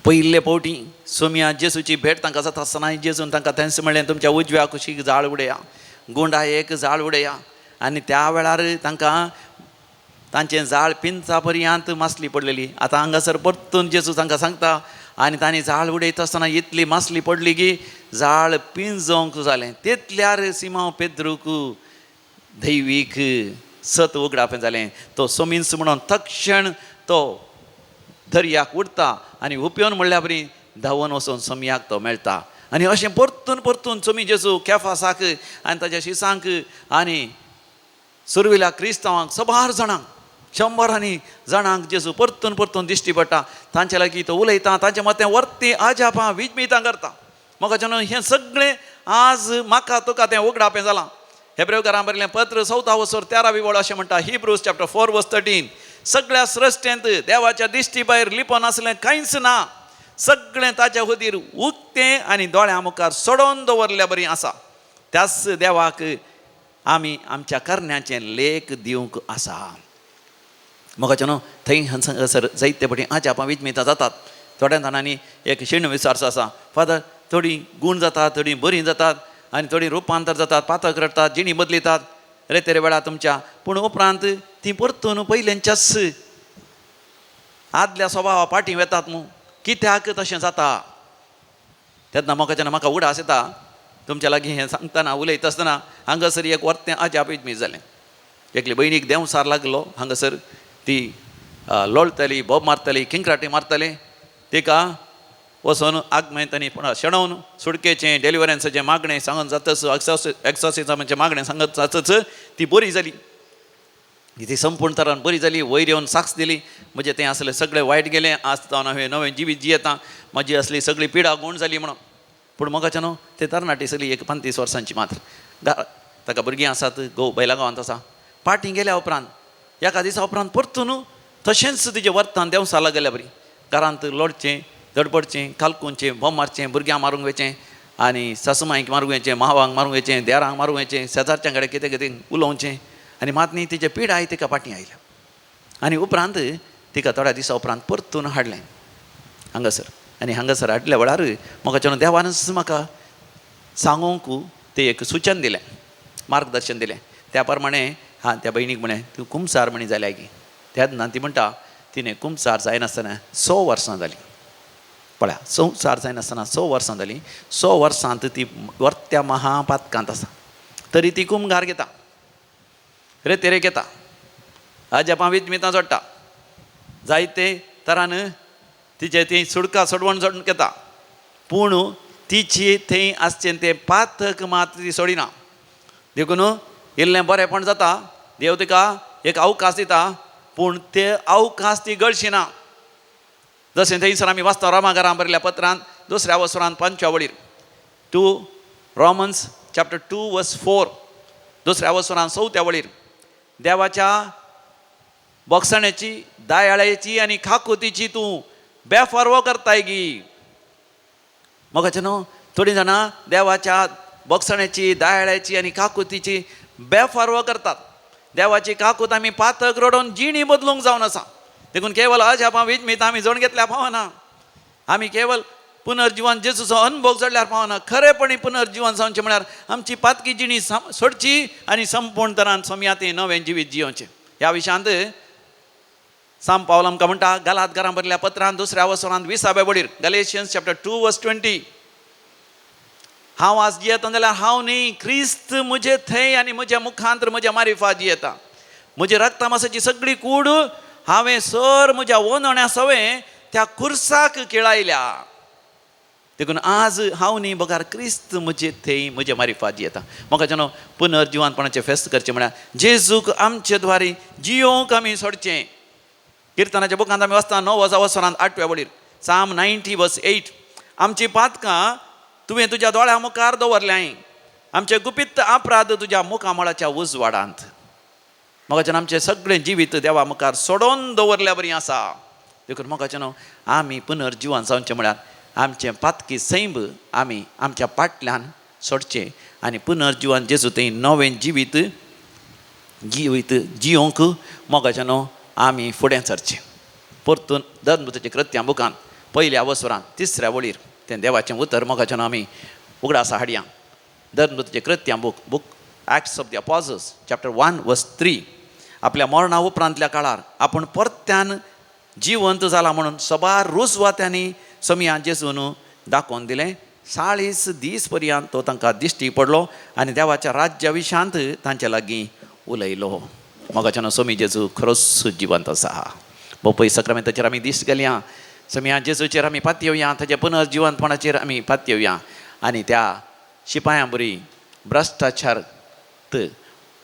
पयले फावटी सोम्या जेजूची भेट तांकां जाता आसतना जेजून तांकां थंयच म्हळें, तुमच्या उजव्या कुशीक जाळ उडया, गुंडायेक जाळ उडया. आनी त्या वेळार तांकां तांचें जाळ पिंचा पर्यंत मासली पडलेली. आतां हांगासर परतून जेजू तांकां सांगता आनी तांणी जाळ उडयता आसतना इतली मासली पडली की जाळ पिंजोंक जालें. तितल्यार सिमांव पेद्रूक दैवीक सत उगडापें जालें. तो सोमींस म्हणून तक्षण तो दर्याक उडता आनी उपयोन म्हणल्या बरी धांवन वचून सोमयाक तो मेळटा. आनी अशें परतून सोमी जेजू केफासाक आनी ताच्या शिसांक आनी सुरविल्या क्रिस्तांवांक 100 जाणांक 100 जाणांक जेजू परतून दिश्टी पडटा. तांचे लागीं तो उलयता, तांचे मतें वर्ती आजापां विजमितां करता. मोगाच्यान हें सगळें आज म्हाका तुका तें उगडापें जालां. हेब्रेवकारांक बरयलें पत्र 4 वसर 13वी वळ अशें म्हणटा. हिब्रूज चॅप्टर 4 वर्स 13. सगळ्या सृश्टेंत देवाच्या दिश्टी भायर लिपोवन आसलें कांयच ना. सगळें ताच्या खातीर उक्तें आनी दोळ्यां मुखार सोडोवन दवरल्या बरी आसा. त्याच देवाक आमी आमच्या करण्याचें लेख दिवंक आसा. मोगाच्यान थंय हांगासर जायते फावटी आजापां विजमितां जातात. थोड्या जाणांनी एक शिण विचारचो आसा, फादर, थोडीं गूण जातात, थोडीं बरीं जातात आनी थोडीं रुपांतर जातात, पातक रडटात, जिणी बदलितात रेतेरे वेळा तुमच्या. पूण उपरांत तीं परतून पयलेंच्याच आदल्या स्वभावा फाटीं वेतात न्हू. कित्याक तशें जाता? तेन्ना मोगाच्यान म्हाका उडास येता तुमच्या लागीं हें सांगतना उलयता आसतना. हांगासर एक वर्तें आजाप विजमीत जालें. एकली भयणीक देंवसार लागलो. हांगासर ती लोळटली, बोब मारतली, किंकराटी मारतली. तिका वचून आगमयतांनी पुन्हा शेणवून सुडकेचें डेलिव्हरन्साचें मागणें सांगून जातच एक्सॉसिझमाचें मागणें सांगत जातच ती बरी जाली. ती संपूर्ण तरान बरी जाली. वयर येवन साक्ष दिली म्हणजे तें असलें सगळें वायट गेलें, आज जावन हांवें नवें जिवीत जियेतां, म्हाजी असली सगळी पिडा गूण जाली म्हणून. पूण मोगाचें न्हू, ते तरणाटी सगळी एक 35 वर्सांची मात्र. ताका भुरगीं आसात, बेला गांवांत आसा. पार्टी गेल्या उपरांत एका दिसा उपरांत परतून तशेंच तिजें वर्तान देंवसाला गेल्या बरी. घरांत लोडचें, धडपडचें, कालकुंचें, बॉम्ब मारचें, भुरग्यांक मारूंक वचचें आनी सासूमांयक मारूंक वचचें, मावांक मारूंक वचचें, देरांक मारूंक वचचें, शेजारच्या कडेन कितें कितें उलोवचें. आनी मात न्ही तिचे पिडाय तिका फाटीं आयल्या. आनी उपरांत तिका थोड्या दिसा उपरांत परतून हाडलें हांगासर. आनी हांगासर हाडल्या वेळार म्हाका देवानच म्हाका सांगूंक तें एक सुचन दिलें, मार्गदर्शन दिलें. त्या प्रमाणें त्या भयणीक म्हणें तूं कुंभसार म्हणी जाल्या गी. तेन्ना ती म्हणटा तिणें कुंभसार जायनासतना 100 वर्सां जालीं. पळया, संवसार जायनासतना 100 वर्सां जालीं. 100 वर्सांत ती वर्त्या महापातकांत आसा. तरी ती कुंभगार घेता, रेतेरे घेता, अजापां विजमितां जोडटा, जायते तरान तिचे ती सुडका सोडवण घेता. पूण तिची थंय आसचें तें पातक मात ती सोडिना. देखून इल्लें बरेंपण जाता, देव तिका एक अवकाश दिता, पूण ते अवकाश ती गळशिना. जशें थंयसर आमी वाचता रोमाकारांक बरयल्या पत्रांत 2 वसरांत 5व्या वळीर 2 Romans chapter 2 verse 4, 2 वसरांत 4व्या वळीर देवाच्या बोगसण्याची, दायाळ्याची आनी खाकुतीची तूं बेफारवो करताय गी. मोगाचें न्हू, थोडीं जाणां देवाच्या बोगसण्याची, दायाळ्याची आनी काकुतीची बेफारवो करतात. देवाची काकूत आमी पातक रडोवन जिणी बदलूंक जावन आसा. देखून केवळ अजापां विजमीत आमी जोड घेतल्यार पावना. आमी केवळ पुनर्जीवन जेजूचो अनुभव जोडल्यार पावना. खरेपणी पुनर्जीवन जावचें म्हळ्यार आमची पातकी जिणी सोडची आनी संपूर्ण तरान सोम्यातें नवें जिवीत जियोवचें. ह्या विशयांत सांब पावल आमकां म्हणटा गलात घरां बरयल्या पत्रांत 2 वसरांत 20व्या वळीर Galatians chapter 2 verse 20, हांव आज जियेता जाल्यार हांव न्ही, क्रिस्त म्हजे थंय आनी म्हज्या मुखांतर म्हज्या मारिफा जियेता. म्हजे रक्तमासाची सगळी कूड हांवें सर म्हज्या वोनोण्या सवें त्या खुर्साक केळायल्या. देखून आज हांव न्ही बगार क्रिस्त म्हजे थंय म्हजे मारिफा जियेता. म्हाका जाणो पुनर्जिवानपणाचें फेस्त करचें म्हळ्यार जेजूक आमचे द्वारे जियोवंक आमी सोडचें. किर्तनाच्या बुकांत आमी वाचता 9व्या वसरांत 8व्या वळीर Psalm 90 verse 8, आमची पातकां तुवें तुज्या दोळ्या मुखार दवरल्याय, आमचे गुपित अपराध तुज्या मुखामळाच्या उजवाडांत. मोगाचें आमचें सगळें जिवीत देवा मुखार सोडोवन दवरल्या बरी आसा. देखून मोगाचें न्हू, आमी पुनर्जिवन जावचें म्हळ्यार आमचें पातकी सैंब आमी आमच्या फाटल्यान सोडचें आनी पुनर्जिवन जेजू थंय नवें जिवीत जियोवंक मोगाचें न्हू आमी फुडें सरचें. परतून धर्मपुत्राच्या कृत्यां बुकांत 1व्या वसरांत 3ऱ्या वळीर तें देवाचें उतर मोगाचें न्हू आमी उगडासा हाडया. धर्मपुत्राच्या कृत्यां book Acts of the Apostles chapter 1 verse 3, आपल्या मरणा उपरांतल्या काळार आपूण परत्यान जिवंत जाला म्हणून सबार रुजवात्यांनी सोम्यान जेजून दाखोवन दिलें. 40 दीस पर्यंत तो तांकां दिश्टी पडलो आनी देवाच्या राज्या विशयांत तांचे लागीं उलयलो. मोगाचें न्हू, सोमी जेजू खरोच जिवंत आसा. पळय सक्रामेंताचेर आमी दिश्ट घालया, सोम्या जेजूचेर आमी पात येवया, ताच्या पुनर्जिवंतपणाचेर आमी पात येवया आनी त्या शिपायां बरी भ्रश्टाचार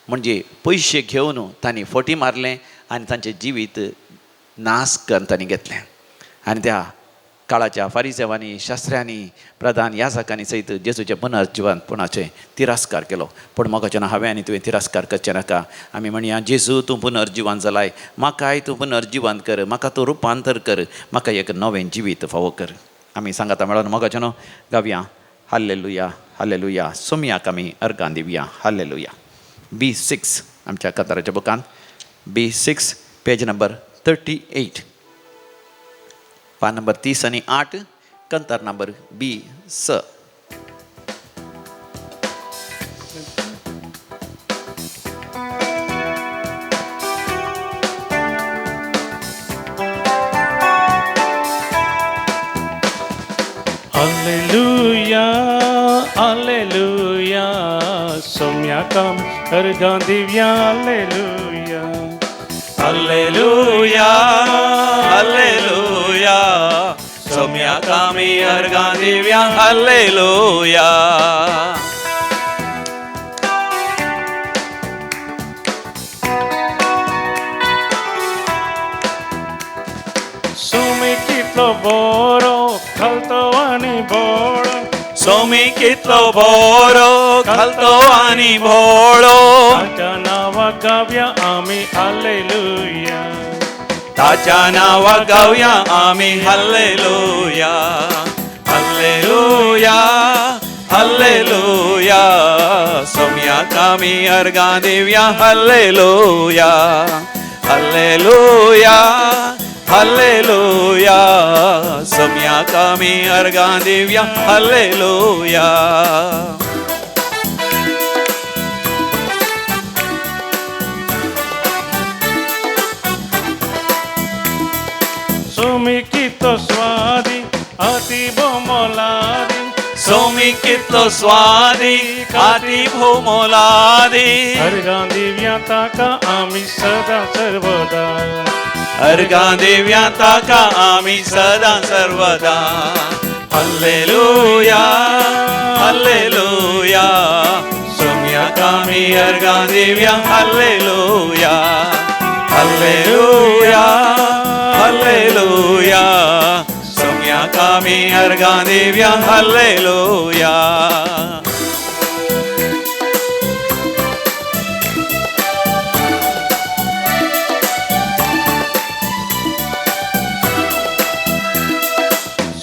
म्हणजे पयशे घेवन तांणी फटी मारलें आनी तांचें जिवीत नाश करून तांणी घेतलें. आनी त्या काळाच्या फारिसेवांनी, शास्त्र्यांनी, प्रधान याजकांनी सयत जेजूच्या पुनर्जिवंतपणाचे तिरस्कार केलो. पूण मोगाचें हांवें आनी तुवें तिरस्कार करचें नाका. आमी म्हणया जेजू तूं पुनर्जिवन जालाय, म्हाकाय तूं पुनर्जिवन कर, म्हाका तूं रुपांतर कर, म्हाका एक नवें जिवीत फावो कर. आमी सांगाता मेळोन मोगाचें न्हू गावया. हाल्लेलुया, हाल्लेलुया. सोम्याक आमी अर्गां दिवया. हाल्लेलुया. B6 आमच्या कताराच्या बुकांत B6 पेज नंबर 38, पान नंबर 30 आनी 8, कंतार नंबर B6. Alleluia, Alleluia, सोम्याकम अर्गां दिवया. Alleluia, Alleluia, Alleluia, सौम्याक आमी अर्गां दिवया हालेलुया. सुमी कितलो बरो घालतो आनी बोळो. सोमी कितलो बरो घालतो आनी भोळो. ताच्या नांवा गावया आमी हालेलुया. ताच्या नांवा गावया आमी हालेलुया. हालेलुया हालेलुया. सौम्याक आमी अर्गां दिवया हालेलुया. हालेलुया हालेलुया. सौम्याक आमी अर्गां दिवया हालेलुया. सुमी कितलो स्वादी अति बोमोलादी. सोमी कितलो स्वादी खाती भोमोलादी. अर्गां दिवया ताका आमी सदा सर्वदा. अर्गां दिवया ताका आमी सदा सर्वदा. हालेलुया हालेलुया. सौम्याक आमी अर्गां दिवया हालेलुया. हालेलुया हालेलुया. सौम्याक आमी अर्गां दिवया हालेलुया.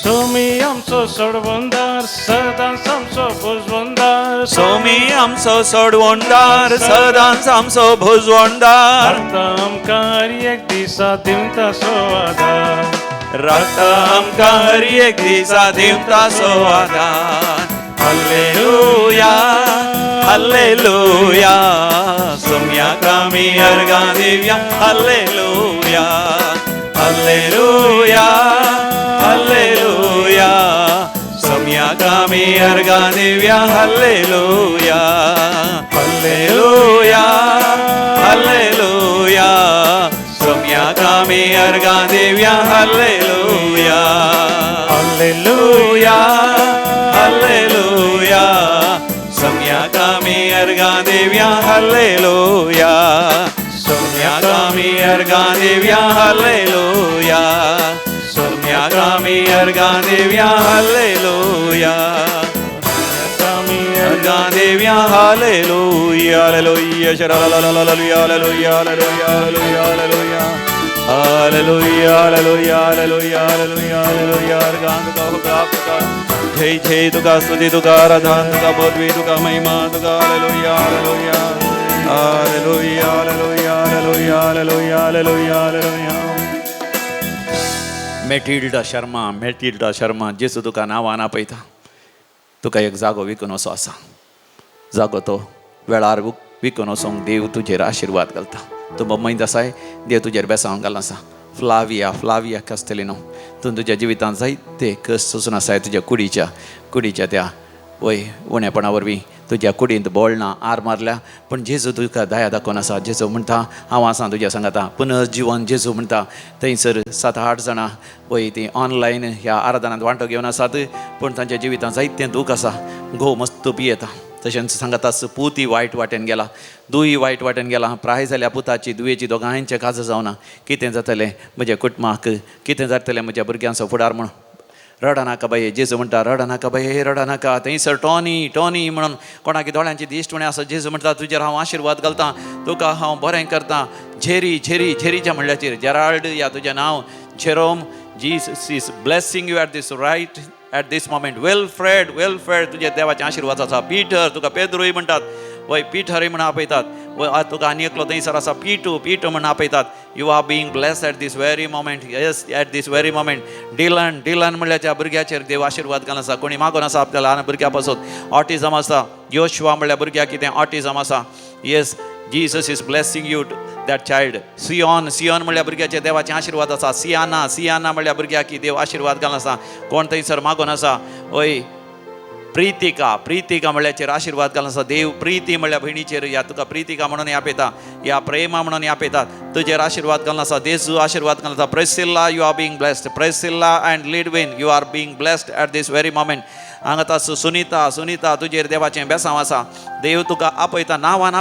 सुमी आमचो सोडवंदार सदांच आमचो भुजवंदार. सोमी आमचो सोडवणदार सदांच आमचो भुजवणदार. आतां आमकां हर एक दिसा दिवता सो आदार. राखता आमकां हर एक दिसा दिवता सो आदार. हालेलुया हालेलुया. सौम्याक आमी अर्गां दिवया हालेलुया. हालेलुया हालेलुया. सौम्याक आमी अर्गां दिवया हालेलुया. हालेलुया हालेलुया. सौम्याक आमी अर्गां दिवया हालेलुया. हालेलुया हालेलुया. सौम्याक आमी अर्गां दिवया हालेलुया. सौम्याक आमी अर्गां दिवया हालेलुया. सौम्याक आमी अर्गां दिवया हालेलुया. अर्गां दिवया हालेलुया. हालेलुया शरलललललुया. हालेलुया हालेलुया हालेलुया हालेलुया. हालेलुया हालेलुया हालेलुया हालेलुया. अर्गां तुका प्राप्त कर. जय जय तुका स्तुती तुका आराधना तुका पदवी तुका महिमा तुका. हालेलुया हालेलुया हालेलुया हालेलुया हालेलुया हालेलुया हालेलुया हालेलुया. मेटिल्डा शर्मा जेसू तुका नांवान आपयता. तुका एक जागो विकून असो आसा. जागो तो वेळार विकून वचोंक देव तुजेर आशिर्वाद घालता. तूं मम्मयत आसाय देव तुजेर बेसांव घालून आसा. फ्लाविया कास्तेलिनो. तूं तुज्या जिवितांत जायते कस सोसून आसाय तुज्या कुडीच्या त्या वय उणेपणा वरवीं. तुज्या कुडींत बोळना आर मारल्या पण जेजू तुका दया दाखोवन आसा. जेजू म्हणटा हांव आसां तुज्या सांगाता. पुनर्जीवन जेजू म्हणटा. थंयसर 7-8 जाणां वय ती ऑनलायन ह्या आराधनांत वांटो घेवन आसात पूण तांच्या जिवितांत जायतें दूख आसा. घोव मस्त पियेता. तशेंच सांगातास पुती वायट वाटेन गेला. दुय वायट वाटेन गेला. प्राय जाल्या पुताची दुयेची दोगांयचें काजार जावना. कितें जातलें म्हज्या कुटुंबाक. कितें जातलें म्हज्या भुरग्यांचो फुडार म्हूण. रडा नाका बाये. जेजू म्हणटा रडा नाका बाये रडा नाका. थंयसर टॉनी म्हणून कोणाकी दोळ्यांची दिश्टवणी आसा. जेजू म्हणटा तुजेर हांव आशिर्वाद घालतां. तुका हांव बरें करतां. झेरीच्या म्हणल्याचेर जेराल्ड या तुजें नांव. Jerome. Jesus is blessing you at this moment. वेल फेड तुजे देवाचें आशिर्वाद आसा. पीटर तुका पेद्रूय म्हणटात. वय पीठरय म्हणून आपयतात. तुका आनी एकलो थंयसर आसा पीटू म्हणून आपयतात. You are being blessed at this very moment. Yes at this very moment. Dylan म्हणल्याच्या भुरग्याचेर देव आशिर्वाद घालून आसा. कोणी मागोन आसा आपल्या ल्हान भुरग्या पासून. ऑटिझम आसा. योशुआ म्हणल्या भुरग्याक कितें ऑटिझम आसा. Yes Jesus is blessing you that child. Sion म्हणल्या भुरग्याचे देवाचें आशिर्वाद आसा. सियाना म्हणल्या भुरग्याक की देव आशिर्वाद घालून आसा. कोण थंयसर मागोन आसा. वय प्रितिका म्हणल्याचेर आशिर्वाद घालून आसा. देव प्रिती म्हणल्या भयणीचेर या तुका प्रितिका म्हणून या आपयता, या प्रेमा म्हणून या आपयतात. तुजेर आशिर्वाद घालून आसा. देजू आशिर्वाद घालून आसा. Priscilla you are being blessed. Priscilla and Lidwin you are being blessed at this very moment. हांगा सुनीता तुजेर देवाचें बेसांव आसा. देव तुका आपयता, नांवान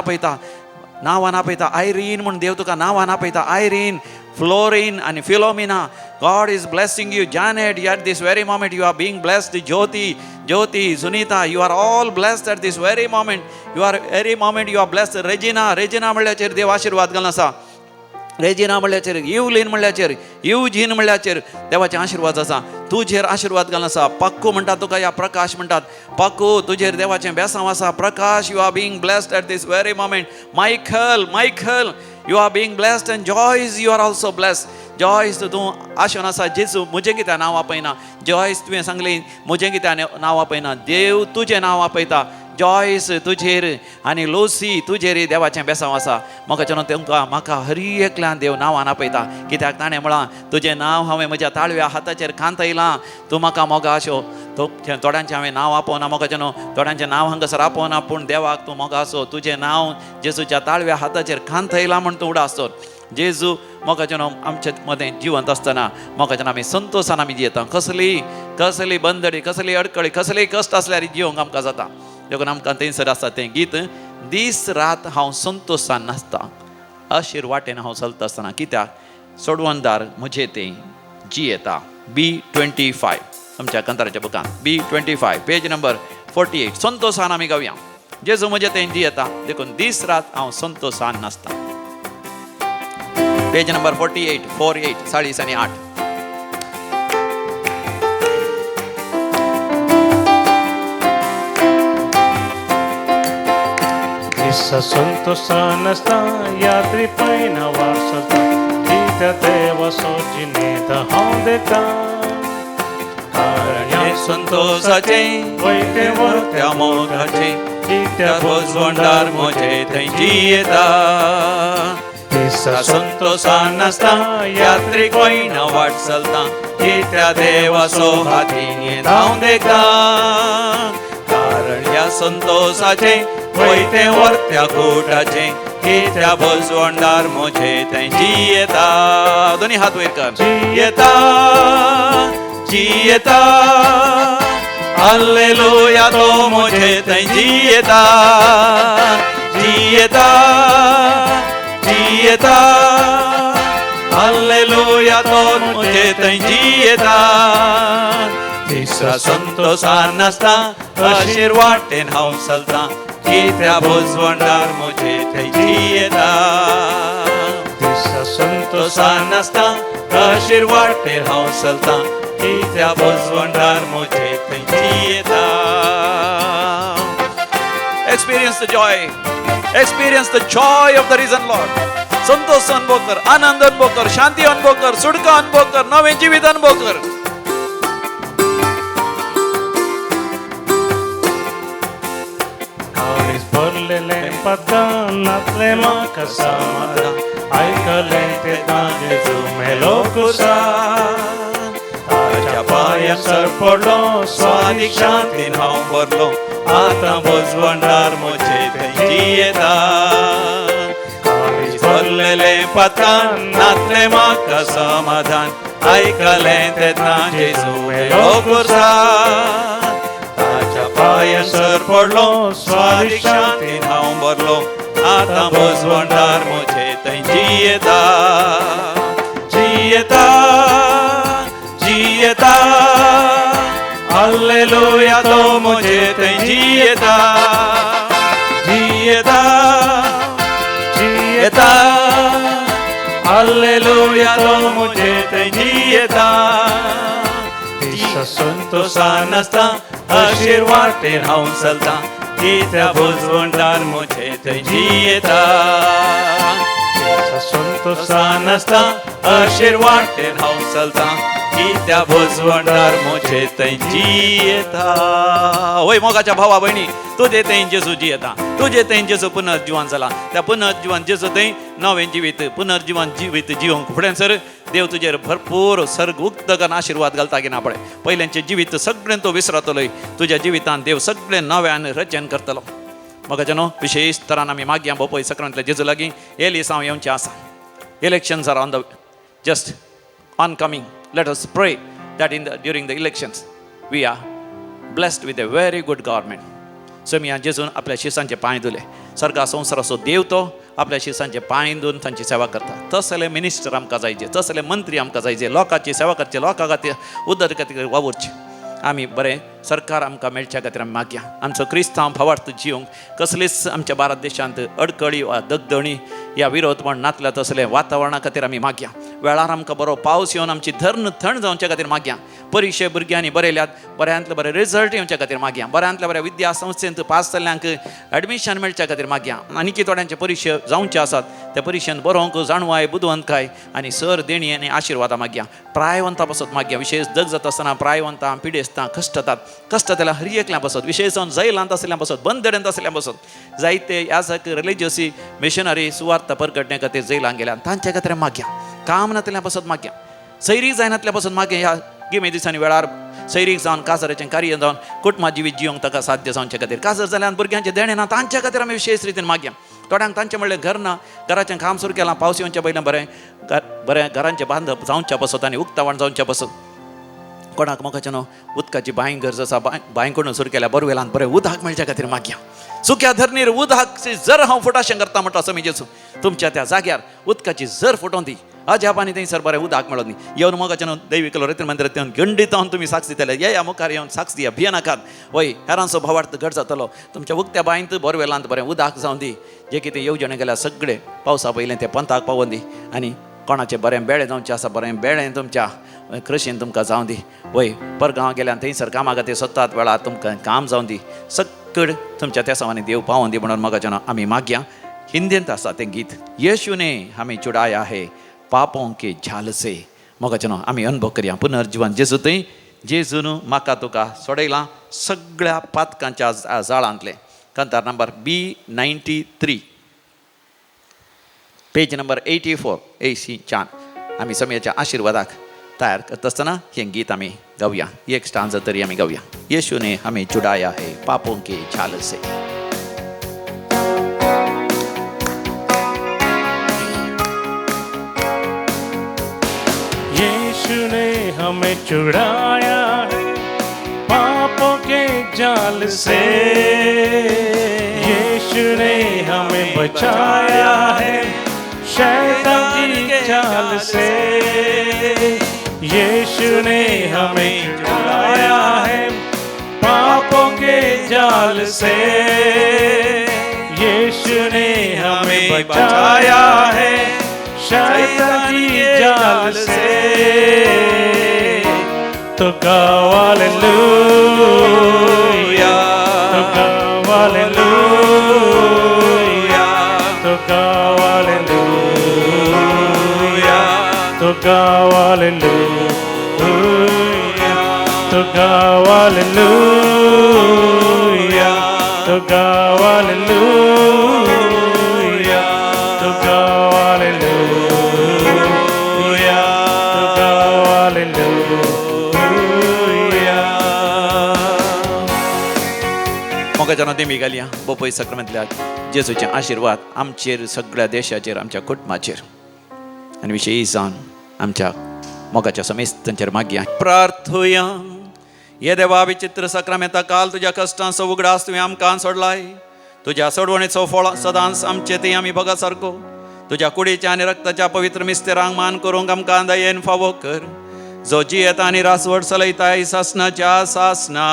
आपयता. आयरीन म्हण देव तुका नांवान आपयता. आयरीन, फ्लोरीन आणि Philomena. God is blessing you. Janet, at this very moment you are being blessed. Jyoti, Sunita, you are all blessed at this very moment. You are blessed. Regina म्हणल्याचेर देव आशीर्वाद घालून आसा. रेजिना म्हणल्याचेर, युलीन म्हणल्याचेर, युजीन म्हणल्याचेर देवाचे आशीर्वाद आसा. तुजेर आशीर्वाद घालून आसा. पक्कू म्हणटात तुका, या प्रकाश म्हणटात. पक्कू तुजेर देवाचें बेसांव आसा. Prakash, you are being blessed at this very moment. Michael, you are being blessed. And Joyce, you are also blessed. Joyce तूं आशेन आसा. जेजू म्हजें कित्याक नांव आपयना. जॉयस तुवें सांगलें म्हजें कित्याक नांव आपयना. देव तुजें नांव आपयता. जॉयस तुजेर आनी लोसी तुजेर देवाचें बेसांव आसा. म्हाका हरी एकल्यान देव नांवान आपयता. कित्याक ताणें म्हळां तुजें नांव हांवें म्हज्या ताळव्या हाताचेर कांतयलां. तूं म्हाका मोगा आसो. थोड्यांचें हांवें नांव आपोवना मोगाचें न्हू, थोड्यांचें नांव हांगासर आपोवना, पूण देवाक तूं मोगा आसो. तुजें नांव जेजूच्या ताळव्या हाताचेर कांतयलां म्हण तूं उडा आसत. जेजू मोगाचें आमचे मदें जिवंत आसतना मोगाचें आमी संतोशान आमी जियेता. कसली बंदडी, कसली अडकळी, कसलेय कश्ट आसल्यार जिवंक आमकां जाता. देखून आमकां थंयसर आसा तें गीत. दीस रात हांव संतोशान नाचता, अशीर वाटेन हांव चलता आसतना. कित्याक सोडवणदार म्हजें तें जियेता. B25 आमच्या कंताराच्या बुकांत B25 पेज नंबर 48. संतोशान आमी गावया. जेजू म्हजें तें जियेता, देखून दीस रात हांव संतोशान नाचता. पेज नंबर 48 40 आणि 8. సంతోషాన యాత్రి పైన వారసత గీత దేవ సోజినేద హౌదెక संतोषाचे वैते वरत्या मोगाचे त्या भोजवंडार मोजे थंय जियेता. संतोषान नाचता यात्रेक वयना वाट चलता. त्या देवाचो हातीन धांव देका. कारण ह्या संतोषाचे वैते वरत्या कोटाचे त्या भोजवंडार मोजे थंय जियेता. दोन्ही हात वयर कर. जियेता हालेलुया तो मोजे थंय जियेता. हालेलुया तो मोजे थंय जियेता. तिसरा संतोषान नाचता अशीर वाटेन हांव चलता. त्या भोजवंडार मोजे थंय जियेता. तिसरा संतोषान नाचता अशीर वाटेन हांव चलता. त्या भोजवंडार मोजे थंय जियेता. Experience the joy of the risen Lord. Santosh अनुभव कर, आनंद अनुभव कर, शांती अनुभव कर, सुटका अनुभव कर, नवे जीवित अनुभव कर. भरलेले पदान नाचले म्हाका समाधान. ऐकले ते जेजू मेलो कुसार. ताच्या पांयासर पडलो स्वादीक शांतीन हांव भरलो. आतां भोजवंडार मोजे थंय जियेता. भरलेले पदान नाचले म्हाका समाधान. ऐकले तेन्ना जेजू मेलो कुसार. ताच्या पांयासर पडलो स्वादीक शांतीन हांव भरलो. आतां भोजवंडार मोजे थंय जियेता. हालेलुया तो मोजे थंय जियेता. हालेलुया तो मोजे थंय जियेता. संतोषान नाचता अशीर वाटेन हांव चलता. त्या भोजवंडार मोजे थंय जियेता. संतोषान नाचता अशीर वाटेन हांव चलता. की त्या भोजवंडार मोचे तैंची येता. होय मोगाच्या भावा बहिणी, तुझे थंय जेजू जी येता, तुझे थंय जेजू पुनर्जीवन जाला. त्या पुनर्जीवन जेजू थंय नवें जिवीत पुनर्जीवन जिवीत जिवंक फुडें सर देव तुजेर भरपूर सर्ग उक्तगन आशिर्वाद घालता की ना पळय. पयल्यांचे जिवीत सगळें तो विसरतलोय, तुज्या जिवितान देव सगळें नव्यान रचन करतलो. मोगाच्या न्हू विशेश तरान आमी मागया बोपय सक्रांतल्या जेजू लागीं एली साव येवचें आसा. Elections are on the just oncoming. Let us pray that during the elections we are blessed with a very good government. Samia जेजून आपल्या शिसांचे पांय धुले. सर्गा संवसाराचो देव तो आपल्या शिसांचे पांय धुवन तांची सेवा करता. तसले मिनिस्टर आमकां जायचे, तसले मंत्री आमकां जायचे, लोकांची सेवा करचे, लोकां खातीर उदर खातीर वावुरचे. आमी बरें सरकार आमकां मेळच्या खातीर आमी मागया. आमचो क्रिस्तांव भावार्थ जिवंक कसलीच आमच्या भारत देशांत अडकळी वा दगदणी ह्या विरोध म्हण नातल्या तसले वातावरणा खातीर आमी मागया. वेळार आमकां बरो पावस येवन आमची धर्ण थंड जावच्या खातीर मागया. परिक्षे भुरग्यांनी बरयल्यात, बऱ्यांतले बरे रिजल्ट येवच्या खातीर मागया. बऱ्यांतल्या बऱ्या विद्या संस्थेंत पास जाल्ल्यांक एडमिशन मेळच्या खातीर मागया. आनी थोड्यांचे परिक्षे जावचे आसात, त्या परिक्षेंत बरोवंक जाणवाय बुदवंतकाय आनी सर देणी आनी आशिर्वादा मागया. प्रायवंतां पासत मागया. विशेष जग जाता आसतना प्रायवंतां पिडेस्तां कश्टतात, कश्ट त्याला हरी एकल्या बसत, विशेष जावन जैलांत आसल्या बसत, बंदड्यांत आसल्या बसत. जायते याजक रिलिजियसी मिशनरी सुवार्थ परगटणे खातीर जैलांत गेल्या, तांच्या खातीर मागया. काम नातल्या बसत मागया, सैरीक जायनातल्या बसत मागया. ह्या गिमे दिसांनी वेळार सैरीक जावन काजराचें कार्य जावन कुटुंबा जिवीत जिवंक ताका साध्य जावचे खातीर, काजर जाल्यार भुरग्यांचे देणे ना तांच्या खातीर आमी विशेष रितीन मागया. थोड्यांक तांचे म्हणलें घर ना, घराचें काम सुरू केलां, पावस येवच्या पयलें बरें घरांचें बांदप जावच्या बसत आनी उक्तावण जावच्या बसत. कोणाक मोगाचें न्हू उदकाची बांय गरज आसा, बांय कोण सुरू केल्या बोरवेलांत बरें उदक मेळच्या खातीर मागया. सुक्या धरणीर उदक जर हांव फुटाशें करता म्हणटा असो मी जेजू तुमच्या त्या जाग्यार उदकाची जर फुटोवन दी. अजापानी थंयसर बरें उदक मेळोन दी. येवन मोगाचें न्हू दैवीक रिती मंदिरांत येवन गंडीत हांव तुमी साक्ष दितले. या मुखार येवन साक्ष दिया, भियेनाकात. वय हेरांचो भावार्थ घट जातलो. तुमच्या उक्त्या बांयंत बोरवेलांत बरें उदक जावन दी. जे कितें येवजणे गेल्या सगळे पावसा पयलें तें पंथाक पावोवन दी. आनी कोणाचें बरें बेळें जावचें आसा, बरें बेळें तुमच्या कृशीन तुमकां जावं दी. वय परगांव गेल्यान थंयसर कामा खातीर सतत वेळार तुमकां काम जावं दी. सकड तुमच्या त्या सावांनी देव पावोवन दी म्हणून मोगाचें आमी मागया. हिंदींत आसा तें गीत, यीशु ने हमें छुड़ाया है पापों के झाल से. मोगाचें आमी अनुभव करया. पुनर्जीवन जेजू थंय जेजून म्हाका तुका सोडयलां सगळ्या पातकांच्या जाळांतले. कंतार number B93 page number 84 AC छान. आमी समयाच्या आशिर्वादाक तयार करता आसतना हें गीत आमी गावया. एक स्टांजा तरी आमी गावया. यीशु ने हमें छुड़ाया है पापों के झाल से. यीशु ने हमें छुड़ाया है पापों के जाल से. यीशु ने हमें बचाया है शैतान की चाल से. यीशु ने हमें छुड़ाया है पापों के जाल से. यीशु ने हमें बचाया है शैतान की जाल से. तो गाओ हालेलुया, तो गाओ हालेलुया, तो गाओ हालेलुया, तो गाओ हालेलुया, तो गाओ हालेलुया, तो गाओ हालेलुया, तो गाओ हालेलुया, तो गाओ हालेलुया. मोगाचें देमी घालया. बोपय सक्रांतल्या जेजूचे आशिर्वाद आमचेर, सगळ्या देशाचेर, आमच्या कुटुंबाचेर आनी विशेश जावन आमच्या मोगाच्या समेस्तांचेर मागया. प्रार्थुया. ये देवा विचित्र सक्रामेंता काल तुज्या कश्टांचो उगडास तुवें आमकां सोडलाय. तुज्या सोडवणेचो फळ सदांच आमचे ते आमी बगा सारको तुज्या कुडीच्या आनी रक्ताच्या पवित्र मिस्तेरांक मान करूंक आमकां दयेन फावो कर. जो जियेता आनी रासवड चलयताय सासनाच्या सासना.